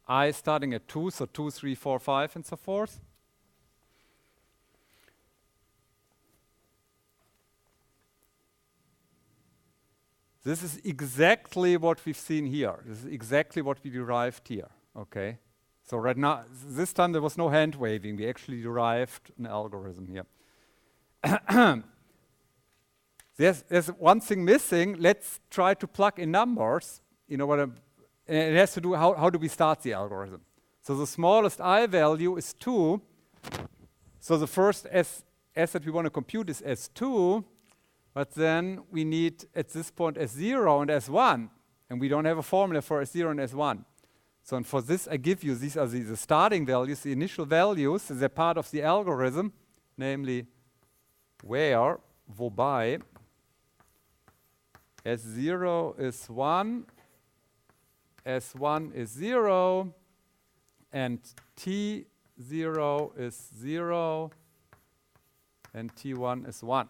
I starting at 2, so 2, 3, 4, 5, and so forth. This is exactly what we've seen here. This is exactly what we derived here. Okay. So right now, this time there was no hand waving. We actually derived an algorithm here. There's one thing missing. Let's try to plug in numbers. It has to do, how do we start the algorithm? So the smallest I value is 2. So the first S that we want to compute is S2. But then we need, at this point, S0 and S1. And we don't have a formula for S0 and S1. So and for this, I give you, these are the starting values, the initial values. They're part of the algorithm, namely where, wobei, S0 is 1, S1 is 0, and T0 is 0, and T1 is 1.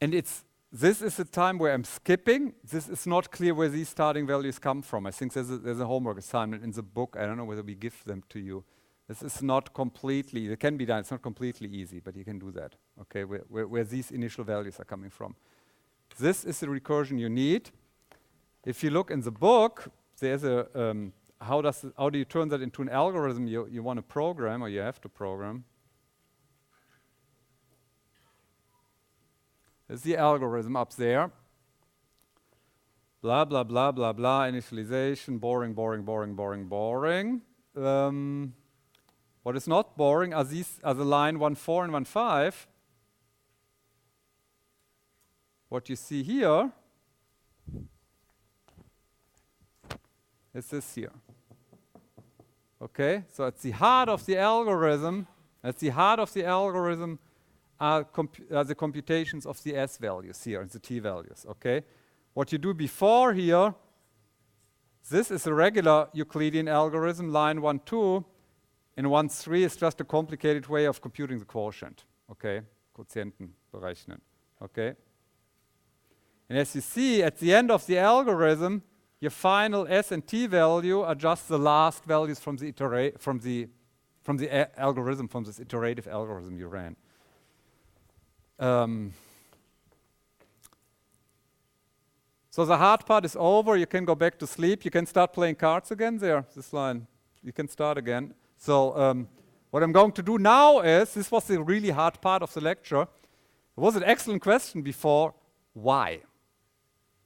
And this is a time where I'm skipping. This is not clear where these starting values come from. I think there's a homework assignment in the book. I don't know whether we give them to you. This is not completely, it can be done. It's not completely easy, but you can do that, okay, where these initial values are coming from. This is the recursion you need. If you look in the book, there's a, how do you turn that into an algorithm you want to program, or you have to program? There's the algorithm up there. Blah, blah, blah, blah, blah, initialization, boring, boring, boring, boring, boring. What is not boring are the line 1,4 and 1,5. What you see here is this here. Okay, so at the heart of the algorithm, are the computations of the S values here and the T values, okay? What you do before here, this is a regular Euclidean algorithm, line 1, 2, and 1, 3 is just a complicated way of computing the quotient, okay? Quotienten berechnen, okay? And as you see, at the end of the algorithm, your final S and T value are just the last values from the algorithm, from this iterative algorithm you ran. So the hard part is over. You can go back to sleep. You can start playing cards again there, this line. You can start again. So what I'm going to do now is, this was the really hard part of the lecture. It was an excellent question before. Why?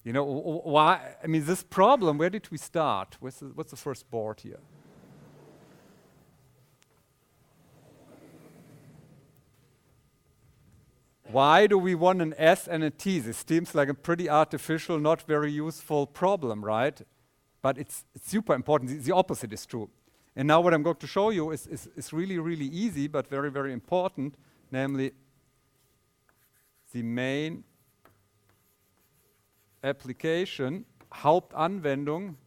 You know, why? I mean, this problem, where did we start? What's the first board here? Why do we want an S and a T? This seems like a pretty artificial, not very useful problem, right? But it's super important. The opposite is true. And now what I'm going to show you is really, really easy, but very, very important, namely the main application, Hauptanwendung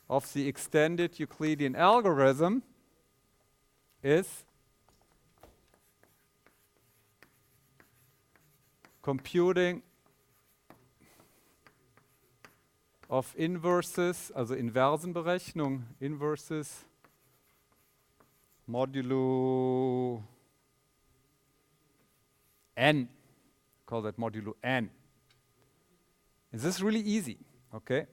of the extended Euclidean algorithm is computing of inverses, also Inversenberechnung, inverses modulo n, call that modulo n. And this is really easy, okay?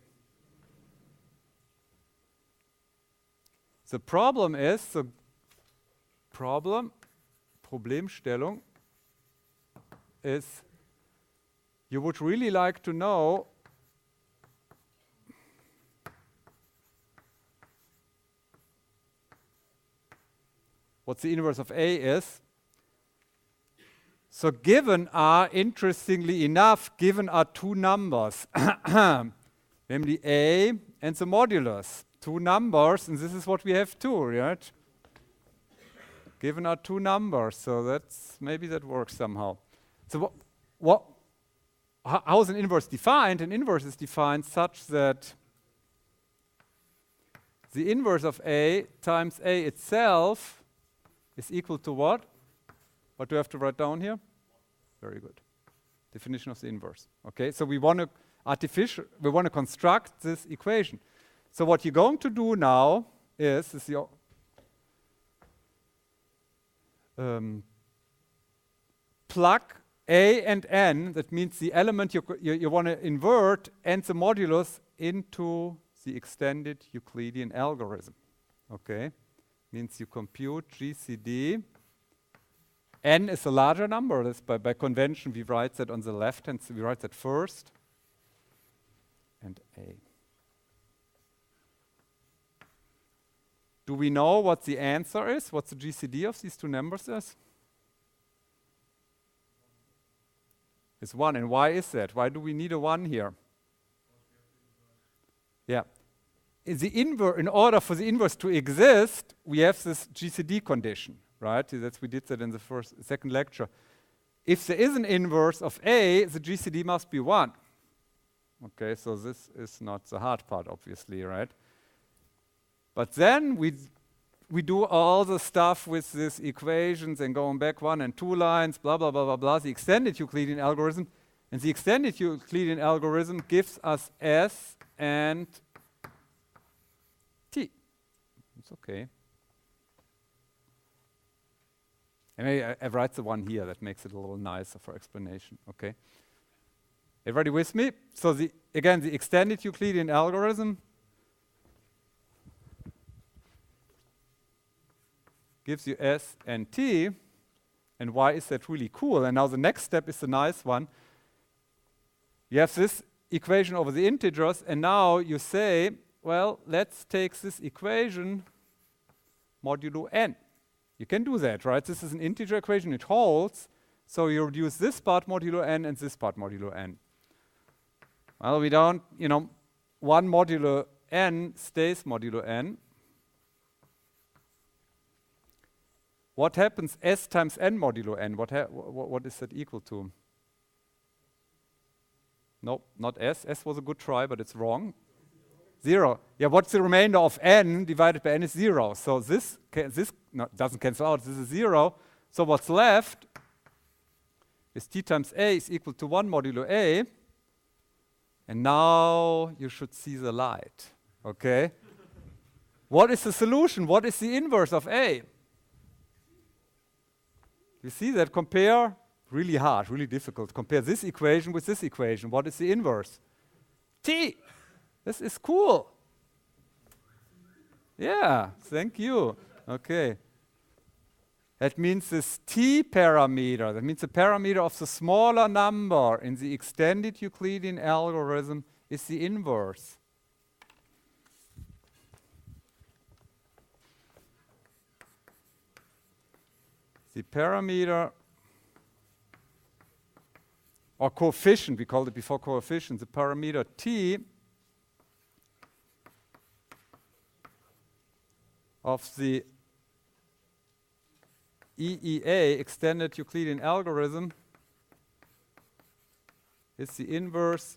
The problem is, Problemstellung is, you would really like to know what the inverse of A is. So given are, interestingly enough, given are two numbers, namely A and the modulus. Two numbers, and this is what we have too, right? Given are two numbers, so that's, maybe that works somehow. So how is an inverse defined? An inverse is defined such that the inverse of A times A itself is equal to what? What do I have to write down here? Very good. Definition of the inverse. Okay, so we want to construct this equation. So what you're going to do now is your plug A and N, that means the element you want to invert and the modulus into the extended Euclidean algorithm. Okay? Means you compute GCD. N is a larger number. That's by convention, we write that on the left hand, so we write that first. And A. Do we know what the answer is? What the GCD of these two numbers is? It's 1. And why is that? Why do we need a 1 here? Yeah. In order for the inverse to exist, we have this GCD condition, right? We did that in the second lecture. If there is an inverse of A, the GCD must be 1. Okay, so this is not the hard part, obviously, right? But then we do all the stuff with these equations and going back 1 and 2 lines, blah, blah, blah, blah, blah, the extended Euclidean algorithm. And the extended Euclidean algorithm gives us S and T. It's okay. And I write the 1 here. That makes it a little nicer for explanation, okay? Everybody with me? So again, the extended Euclidean algorithm gives you S and T. And why is that really cool? And now the next step is the nice one. You have this equation over the integers, and now you say, well, let's take this equation modulo n. You can do that, right? This is an integer equation, it holds. So you reduce this part modulo n and this part modulo n. Well, we don't, 1 modulo n stays modulo n. What happens S times n modulo n? What is that equal to? No, not S. S was a good try, but it's wrong. 0. Yeah, what's the remainder of n divided by n is 0. So this doesn't cancel out. This is 0. So what's left is T times A is equal to 1 modulo A. And now you should see the light. Okay? What is the solution? What is the inverse of A? You see that? Compare, really hard, really difficult. Compare this equation with this equation. What is the inverse? T. This is cool. Yeah, thank you. Okay. That means this T parameter, that means the parameter of the smaller number in the extended Euclidean algorithm is the inverse. The parameter, or coefficient, we called it before coefficient, the parameter T of the EEA, extended Euclidean algorithm, is the inverse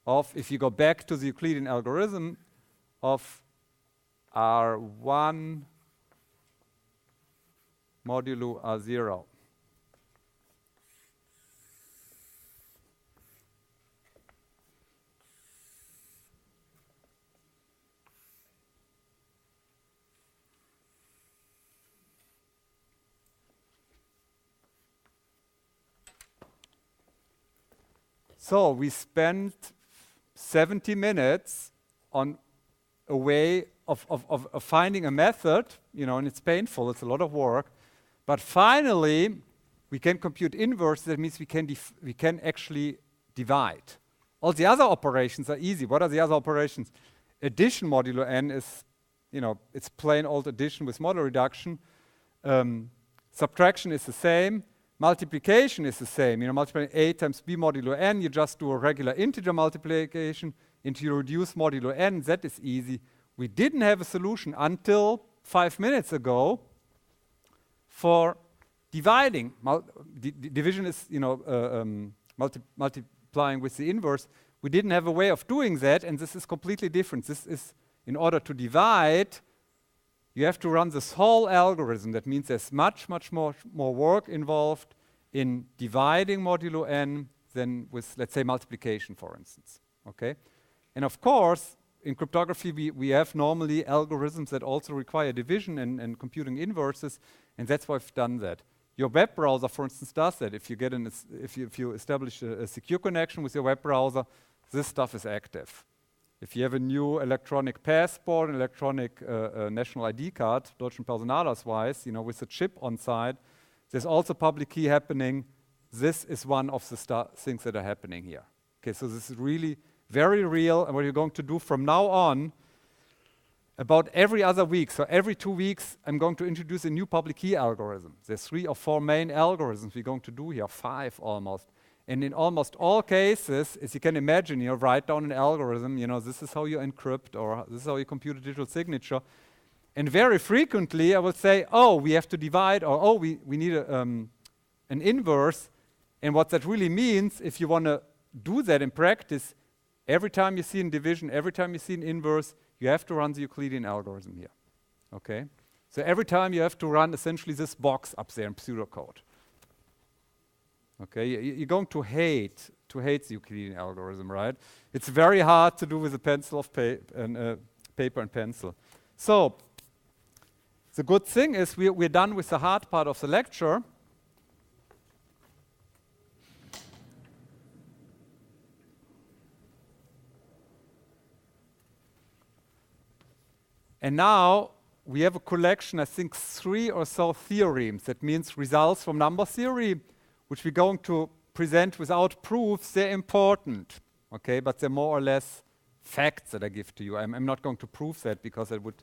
of, if you go back to the Euclidean algorithm, of R1 modulo R0. So we spent 70 minutes on a way of finding a method, and it's painful, it's a lot of work. But finally, we can compute inverse. That means we can actually divide. All the other operations are easy. What are the other operations? Addition modulo n is, it's plain old addition with modulo reduction. Subtraction is the same. Multiplication is the same. Multiplying a times b modulo n, you just do a regular integer multiplication until you reduce modulo n. That is easy. We didn't have a solution until 5 minutes ago for dividing. Division is, multiplying with the inverse. We didn't have a way of doing that, and this is completely different. This is, in order to divide, you have to run this whole algorithm. That means there's much, much more work involved in dividing modulo n than with, let's say, multiplication, for instance. Okay? And of course, in cryptography, we have normally algorithms that also require division and computing inverses, and that's why we've done that. Your web browser, for instance, does that. If you establish a secure connection with your web browser, this stuff is active. If you have a new electronic passport, an electronic national ID card, deutschen Personalausweis, with a chip on side, there's also public key happening. This is one of the things that are happening here. Okay, so this is really very real, and what you're going to do from now on, about every other week, so every 2 weeks, I'm going to introduce a new public key algorithm. There's 3 or 4 main algorithms we're going to do here, 5 almost. And in almost all cases, as you can imagine, write down an algorithm, this is how you encrypt, or this is how you compute a digital signature. And very frequently, I will say, oh, we have to divide, or oh, we need an inverse. And what that really means, if you want to do that in practice, every time you see a division, every time you see an inverse, you have to run the Euclidean algorithm here, okay? So every time you have to run essentially this box up there in pseudocode. Okay, you're going to hate the Euclidean algorithm, right? It's very hard to do with a pencil of paper and pencil. So the good thing is we're done with the hard part of the lecture. And now we have a collection, I think 3 or so theorems. That means results from number theory, which we're going to present without proofs. They're important, okay? But they're more or less facts that I give to you. I'm not going to prove that because it would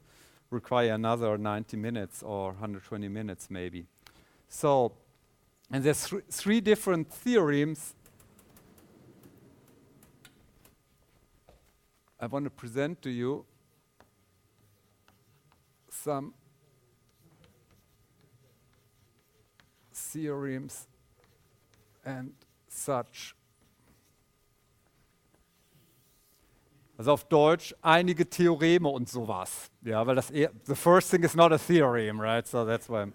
require another 90 minutes or 120 minutes maybe. So, and there's 3 different theorems I want to present to you. Some theorems and such. Also auf Deutsch einige Theoreme und sowas. Ja, weil the first thing is not a theorem, right? So that's why.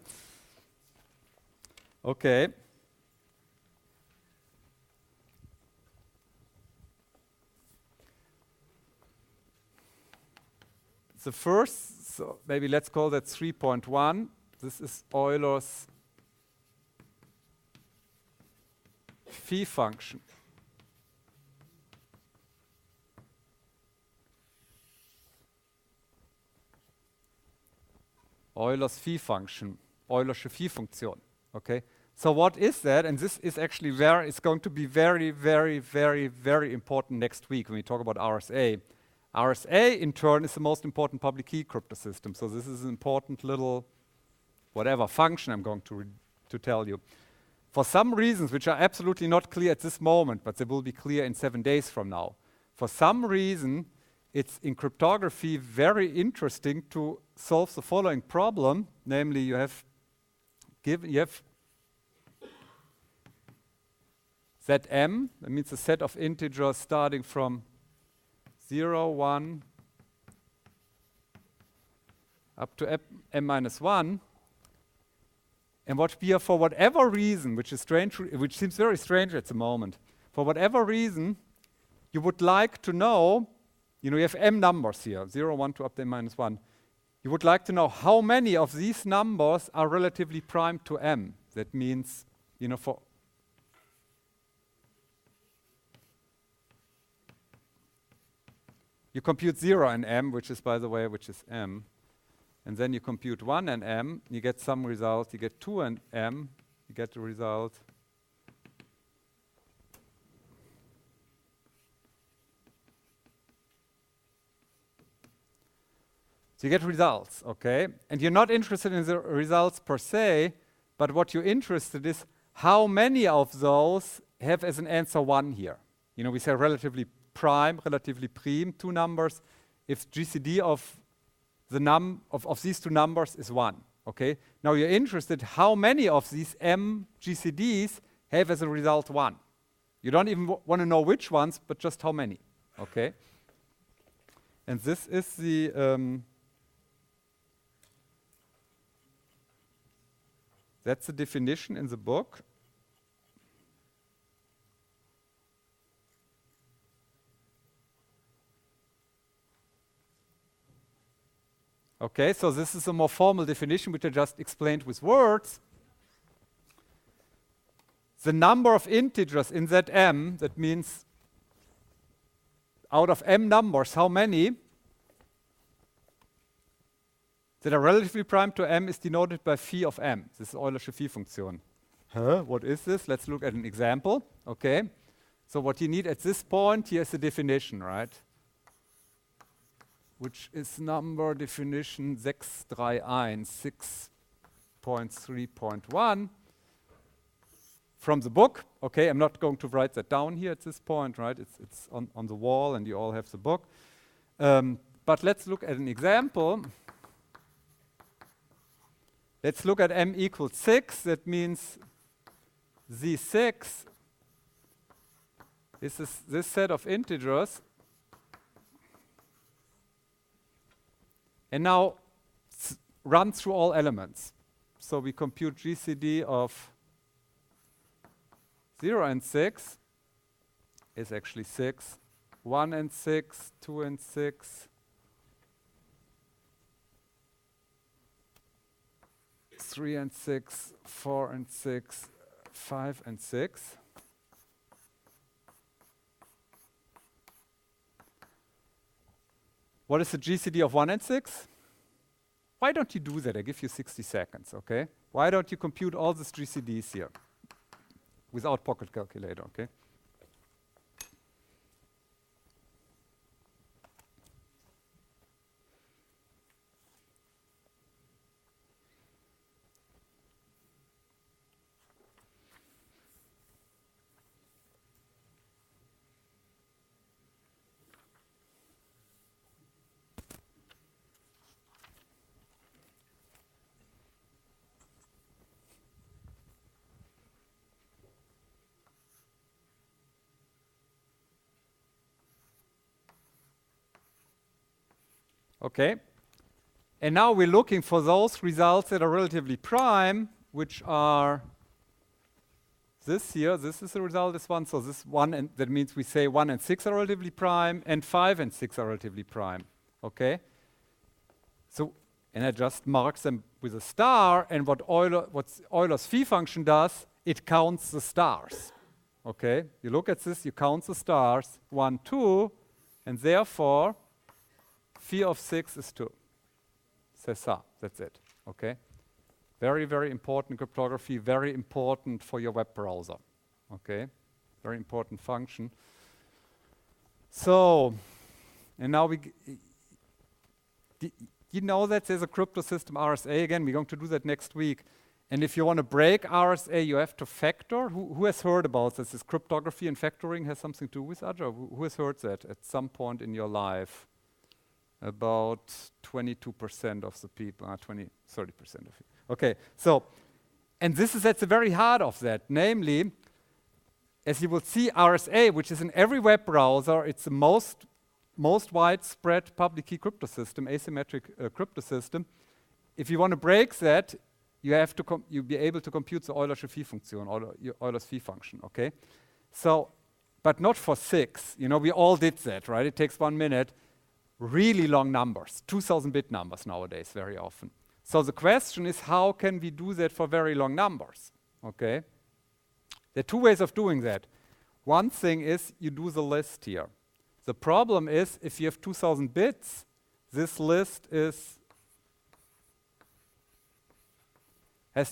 Okay. The first, so maybe let's call that 3.1. This is Euler's phi function. Euler's phi function, Eulersche phi-Funktion. Okay. So what is that? And this is actually it's going to be very, very, very, very important next week when we talk about RSA. RSA, in turn, is the most important public key crypto system. So this is an important little, whatever function I'm going to tell you. For some reasons, which are absolutely not clear at this moment, but they will be clear in 7 days from now. For some reason, it's in cryptography very interesting to solve the following problem. Namely, you have Zm, that means a set of integers starting from 0, 1, up to m minus 1. And what we are, for whatever reason, which seems very strange at the moment, for whatever reason, you would like to know, you have m numbers here, 0, 1 to up to m minus 1. You would like to know how many of these numbers are relatively prime to m. That means, for you compute 0 in m, which is, by the way, m. And then you compute 1 and m, you get some result. You get 2 and m, you get the result. So you get results, okay? And you're not interested in the results per se, but what you're interested is how many of those have as an answer 1 here. We say relatively prime, relatively prim, 2 numbers, if GCD of these 2 numbers is 1, okay? Now you're interested how many of these m GCDs have as a result 1. You don't even want to know which ones, but just how many, okay? And this is that's the definition in the book. Okay, so this is a more formal definition which I just explained with words. the number of integers in that m, that means out of m numbers, how many that are relatively prime to m is denoted by phi of m. This is Eulersche Phi-Funktion. What is this? Let's look at an example. Okay. So what you need at this point, here is the definition, right? Which is number definition 631, 6.3.1 from the book. Okay, I'm not going to write that down here at this point, right? It's on the wall and you all have the book. But let's look at an example. Let's look at m equals 6. That means z6 is this set of integers. And now run through all elements. So we compute GCD of 0 and 6 is actually 6, 1 and 6, 2 and 6, 3 and 6, 4 and 6, 5 and 6. What is the GCD of 1 and 6? Why don't you do that? I give you 60 seconds, okay? Why don't you compute all these GCDs here without pocket calculator, okay? Okay, and now we're looking for those results that are relatively prime, which are this here. This is the result, this one. So this one, and that means we say 1 and 6 are relatively prime, and 5 and 6 are relatively prime. Okay, so and I just mark them with a star. And what Euler's phi function does, it counts the stars. Okay, you look at this, you count the stars, 1, 2, and therefore phi of 6 is 2. C'est ça, that's it, okay? Very, very important cryptography, very important for your web browser, okay? Very important function. So, and now you know that there's a crypto system RSA. Again, we're going to do that next week. And if you want to break RSA, you have to factor. Who has heard about this? Is cryptography and factoring has something to do with each other? Who has heard that at some point in your life? About 22% of the people, 30% of it. Okay, so, and this is at the very heart of that. Namely, as you will see, RSA, which is in every web browser, it's the most widespread public key crypto system, asymmetric crypto system. If you want to break that, you have to be able to compute the Eulersche Phi-Funktion, Euler's phi function, okay? So, but not for 6. You know, we all did that, right? It takes 1 minute. Really long numbers, 2000-bit numbers nowadays, very often. So the question is, how can we do that for very long numbers? Okay? There are 2 ways of doing that. One thing is you do the list here. The problem is, if you have 2000 bits, this list has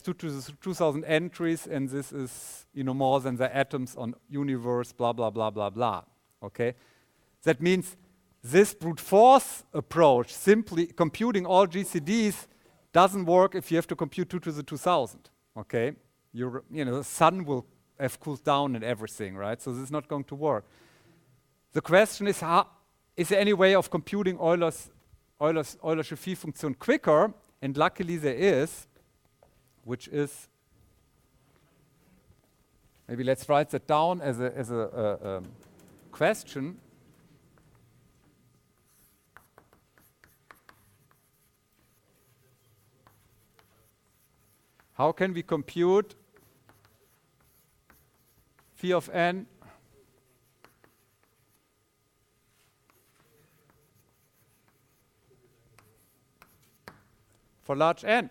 2000 entries, and this is, you know, more than the atoms on universe, blah, blah, blah, blah, blah. Okay? That means this brute force approach, simply computing all GCDs, doesn't work if you have to compute 2 to the 2000. Okay, you know, the sun will have cooled down and everything, right? So this is not going to work. The question is, is there any way of computing Eulersche Phi-Funktion quicker? And luckily there is, which is, maybe let's write that down as a question. How can we compute phi of n for large n?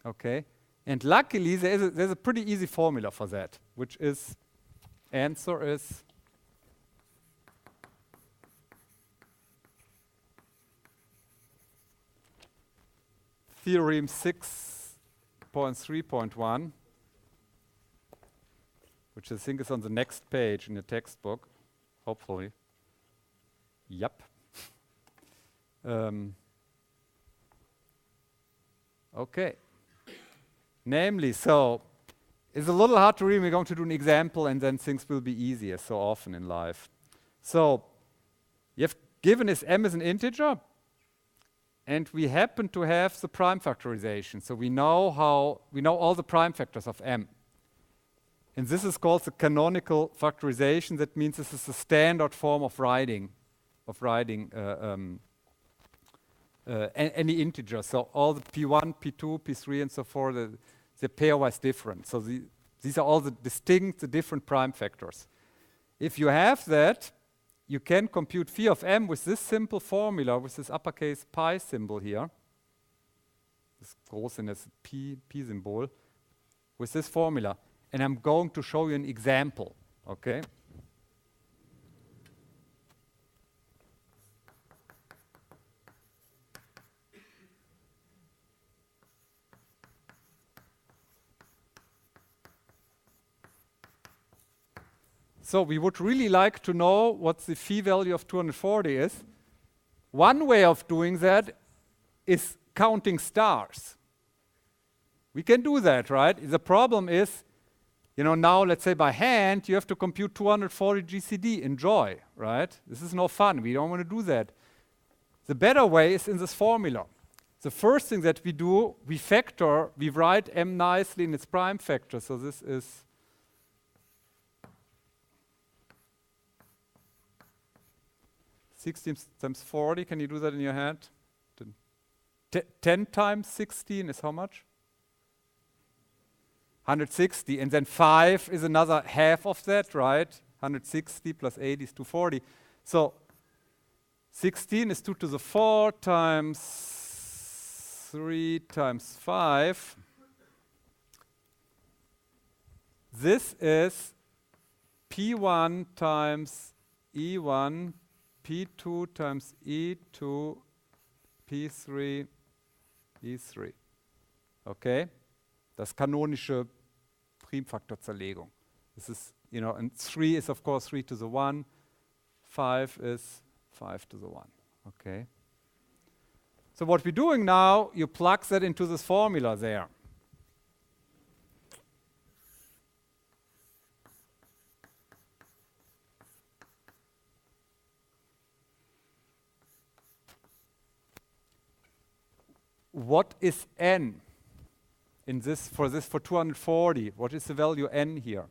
Okay, And luckily, there's a pretty easy formula for that, which is, answer is Theorem 6.3.1, which I think is on the next page in the textbook, hopefully. Yep. Okay. Namely, so it's a little hard to read. We're going to do an example, and then things will be easier so often in life. So you have given is m as an integer, and we happen to have the prime factorization. So we know all the prime factors of m. And this is called the canonical factorization. That means this is the standard form of writing any integer. So all the p1, p2, p3, and so forth, they're pairwise different. So these are all the different prime factors. If you have that, you can compute phi of m with this simple formula, with this uppercase pi symbol here. This goes in as p symbol, with this formula. And I'm going to show you an example, okay? So we would really like to know what the phi value of 240 is. One way of doing that is counting stars. We can do that, right? The problem is, now let's say by hand, you have to compute 240 GCD. Enjoy, right? This is no fun. We don't want to do that. The better way is in this formula. The first thing that we do, we write m nicely in its prime factor. So this is 16 times 40, can you do that in your head? 10 times 16 is how much? 160, and then 5 is another half of that, right? 160 plus 80 is 240. So 16 is 2 to the 4 times 3 times 5. This is P1 times E1, P2 times E2, P3, E3. Okay? Das kanonische Primfaktorzerlegung. This is, and 3 is of course 3 to the 1, 5 is 5 to the 1. Okay? So what we're doing now, you plug that into this formula there. What is n in this for 240? What is the value n here?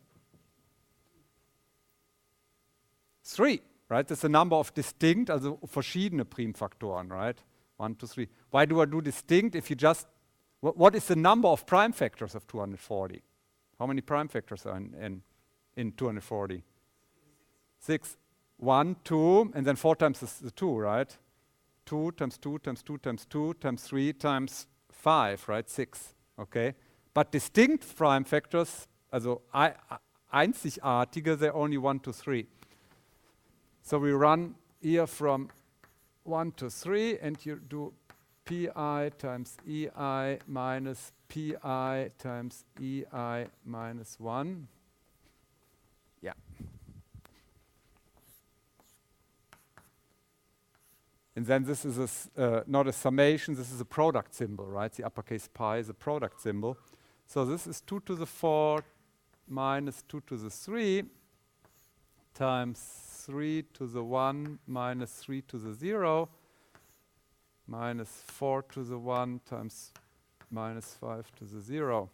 3, right? That's the number of distinct, also verschiedene Primfaktoren, right? 1, 2, 3. Why do I do distinct if you just, what is the number of prime factors of 240? How many prime factors are in 240? 6. 1, 2, and then 4 times the 2, right? 2 times 2 times 2 times 2 times 3 times 5, right? 6, okay? But distinct prime factors, also einzigartige, they're only 1 to 3. So we run here from 1 to 3, and you do pi times ei minus pi times ei minus 1. Yeah. And then this is not a summation, this is a product symbol, right? The uppercase pi is a product symbol. So this is 2 to the 4 minus 2 to the 3 times 3 to the 1 minus 3 to the 0 minus 4 to the 1 times minus 5 to the 0.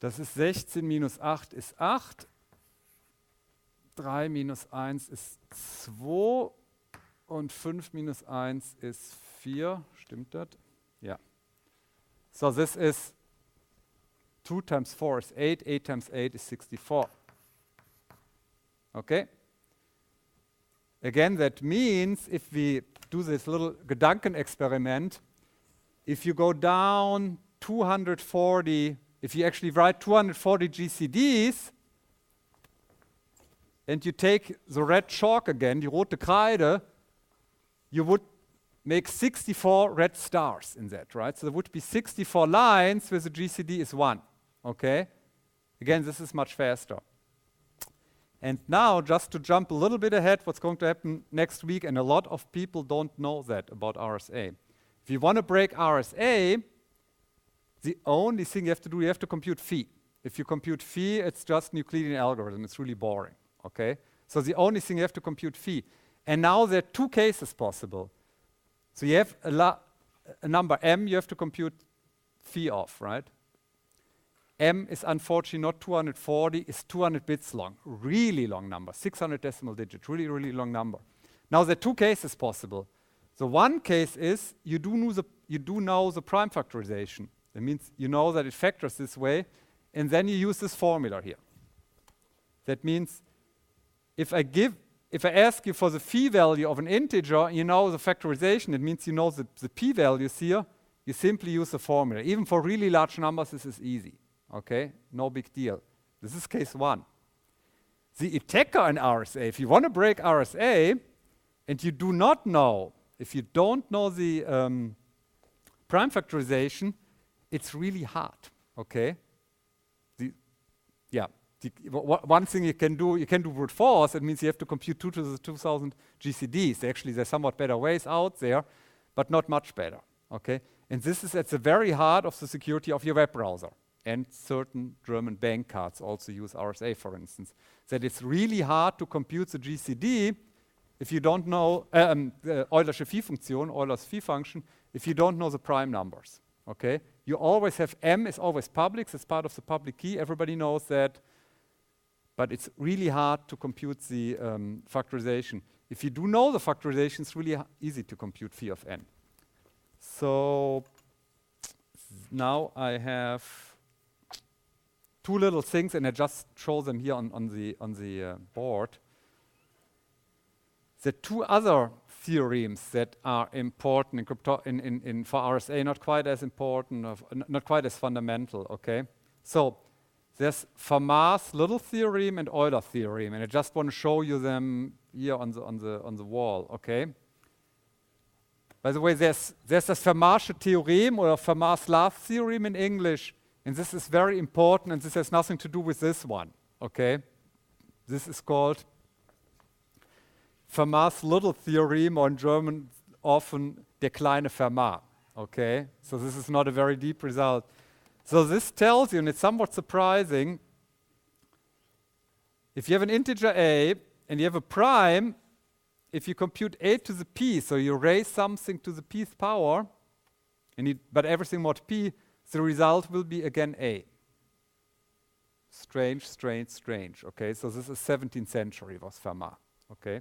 Das ist 16 minus 8 ist 8. 3 minus 1 ist 2. Und 5 minus 1 ist 4. Stimmt das? Ja. So this is 2 times 4 is 8. 8 times 8 is 64. Okay? Again, that means if we do this little Gedankenexperiment, if you go down 240, if you actually write 240 GCDs, and you take the red chalk again, die rote Kreide, you would make 64 red stars in that, right? So there would be 64 lines where the GCD is 1, okay? Again, this is much faster. And now, just to jump a little bit ahead, what's going to happen next week, and a lot of people don't know that about RSA. If you want to break RSA, the only thing you have to do, you have to compute phi. If you compute phi, it's just an Euclidean algorithm. It's really boring, okay? So the only thing you have to compute phi. And now there are 2 cases possible. So you have a number m you have to compute phi of, right? M is unfortunately not 240, it's 200 bits long. Really long number, 600 decimal digits, really, really long number. Now there are 2 cases possible. So one case is you do know the prime factorization. That means you know that it factors this way, and then you use this formula here. That means if I ask you for the phi value of an integer, you know the factorization, it means you know the p values here, you simply use the formula. Even for really large numbers, this is easy. Okay, no big deal. This is case 1. The attacker in RSA, if you want to break RSA, and you do not know, if you don't know the prime factorization, it's really hard, okay? One thing you can do brute force. It means you have to compute 2 to the 2000 GCDs. Actually, there's somewhat better ways out there, but not much better, okay? And this is at the very heart of the security of your web browser. And certain German bank cards also use RSA, for instance. That it's really hard to compute the GCD if you don't know the Eulersche Phi-Funktion, Euler's phi function, if you don't know the prime numbers, okay? You always have m is always public, it's part of the public key, everybody knows that, but it's really hard to compute the factorization. If you do know the factorization, it's really easy to compute phi of n. So now I have 2 little things, and I just show them here on the board. The 2 other theorems that are important for RSA, not quite as important, not quite as fundamental. Okay, so there's Fermat's little theorem and Euler theorem, and I just want to show you them here on the wall. Okay. By the way, there's das Fermatsche Theorem or Fermat's last theorem in English. And this is very important, and this has nothing to do with this one, okay? This is called Fermat's little theorem, or in German often der kleine Fermat, okay? So this is not a very deep result. So this tells you, and it's somewhat surprising, if you have an integer a, and you have a prime, if you compute a to the p, so you raise something to the pth power, but everything mod p, the result will be again a. Strange, strange, strange. Okay, so this is 17th century was Fermat. Okay.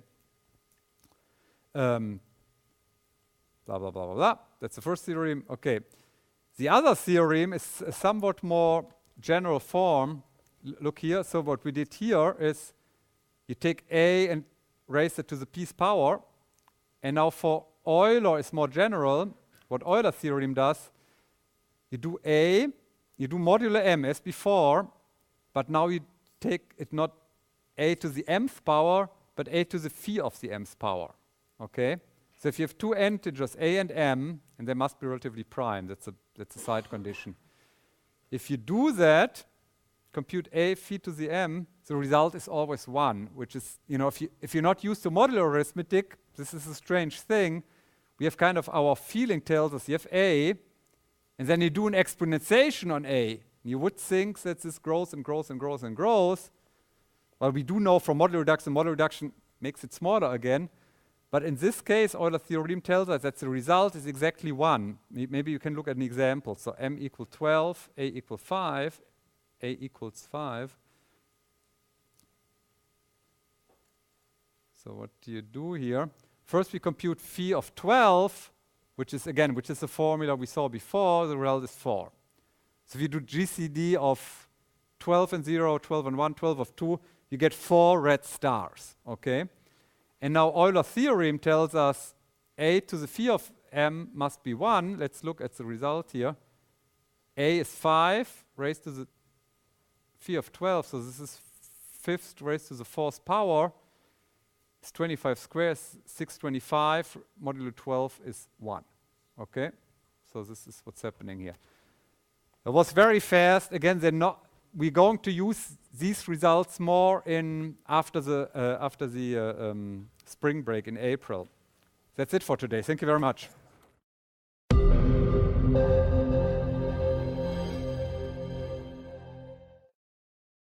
Blah, blah, blah, blah, blah. That's the first theorem. Okay. The other theorem is a somewhat more general form. Look here. So what we did here is you take a and raise it to the pth power. And now for Euler is more general. What Euler theorem does, you do a, you do modulo m as before, but now you take it not a to the mth power, but a to the phi of the mth power. Okay? So if you have 2 integers, a and m, and they must be relatively prime, that's a side condition. If you do that, compute a phi to the m, the result is always 1, which is, if you're not used to modular arithmetic, this is a strange thing. We have kind of our feeling tells us you have a, and then you do an exponentiation on a. You would think that this grows and grows and grows and grows. Well, we do know from modular reduction makes it smaller again. But in this case, Euler theorem tells us that the result is exactly 1. Maybe you can look at an example. So m equals 12, a equals 5, a equals 5. So what do you do here? First we compute phi of 12, which is the formula we saw before. The result is 4. So if you do GCD of 12 and 0, 12 and 1, 12 of 2, you get 4 red stars, okay? And now Euler theorem tells us a to the phi of m must be 1. Let's look at the result here. A is 5 raised to the phi of 12, so this is 5th raised to the 4th power. It's 25 squared, 625, modulo 12 is 1. Okay? So this is what's happening here. It was very fast. Again, we're going to use these results more after the spring break in April. That's it for today. Thank you very much.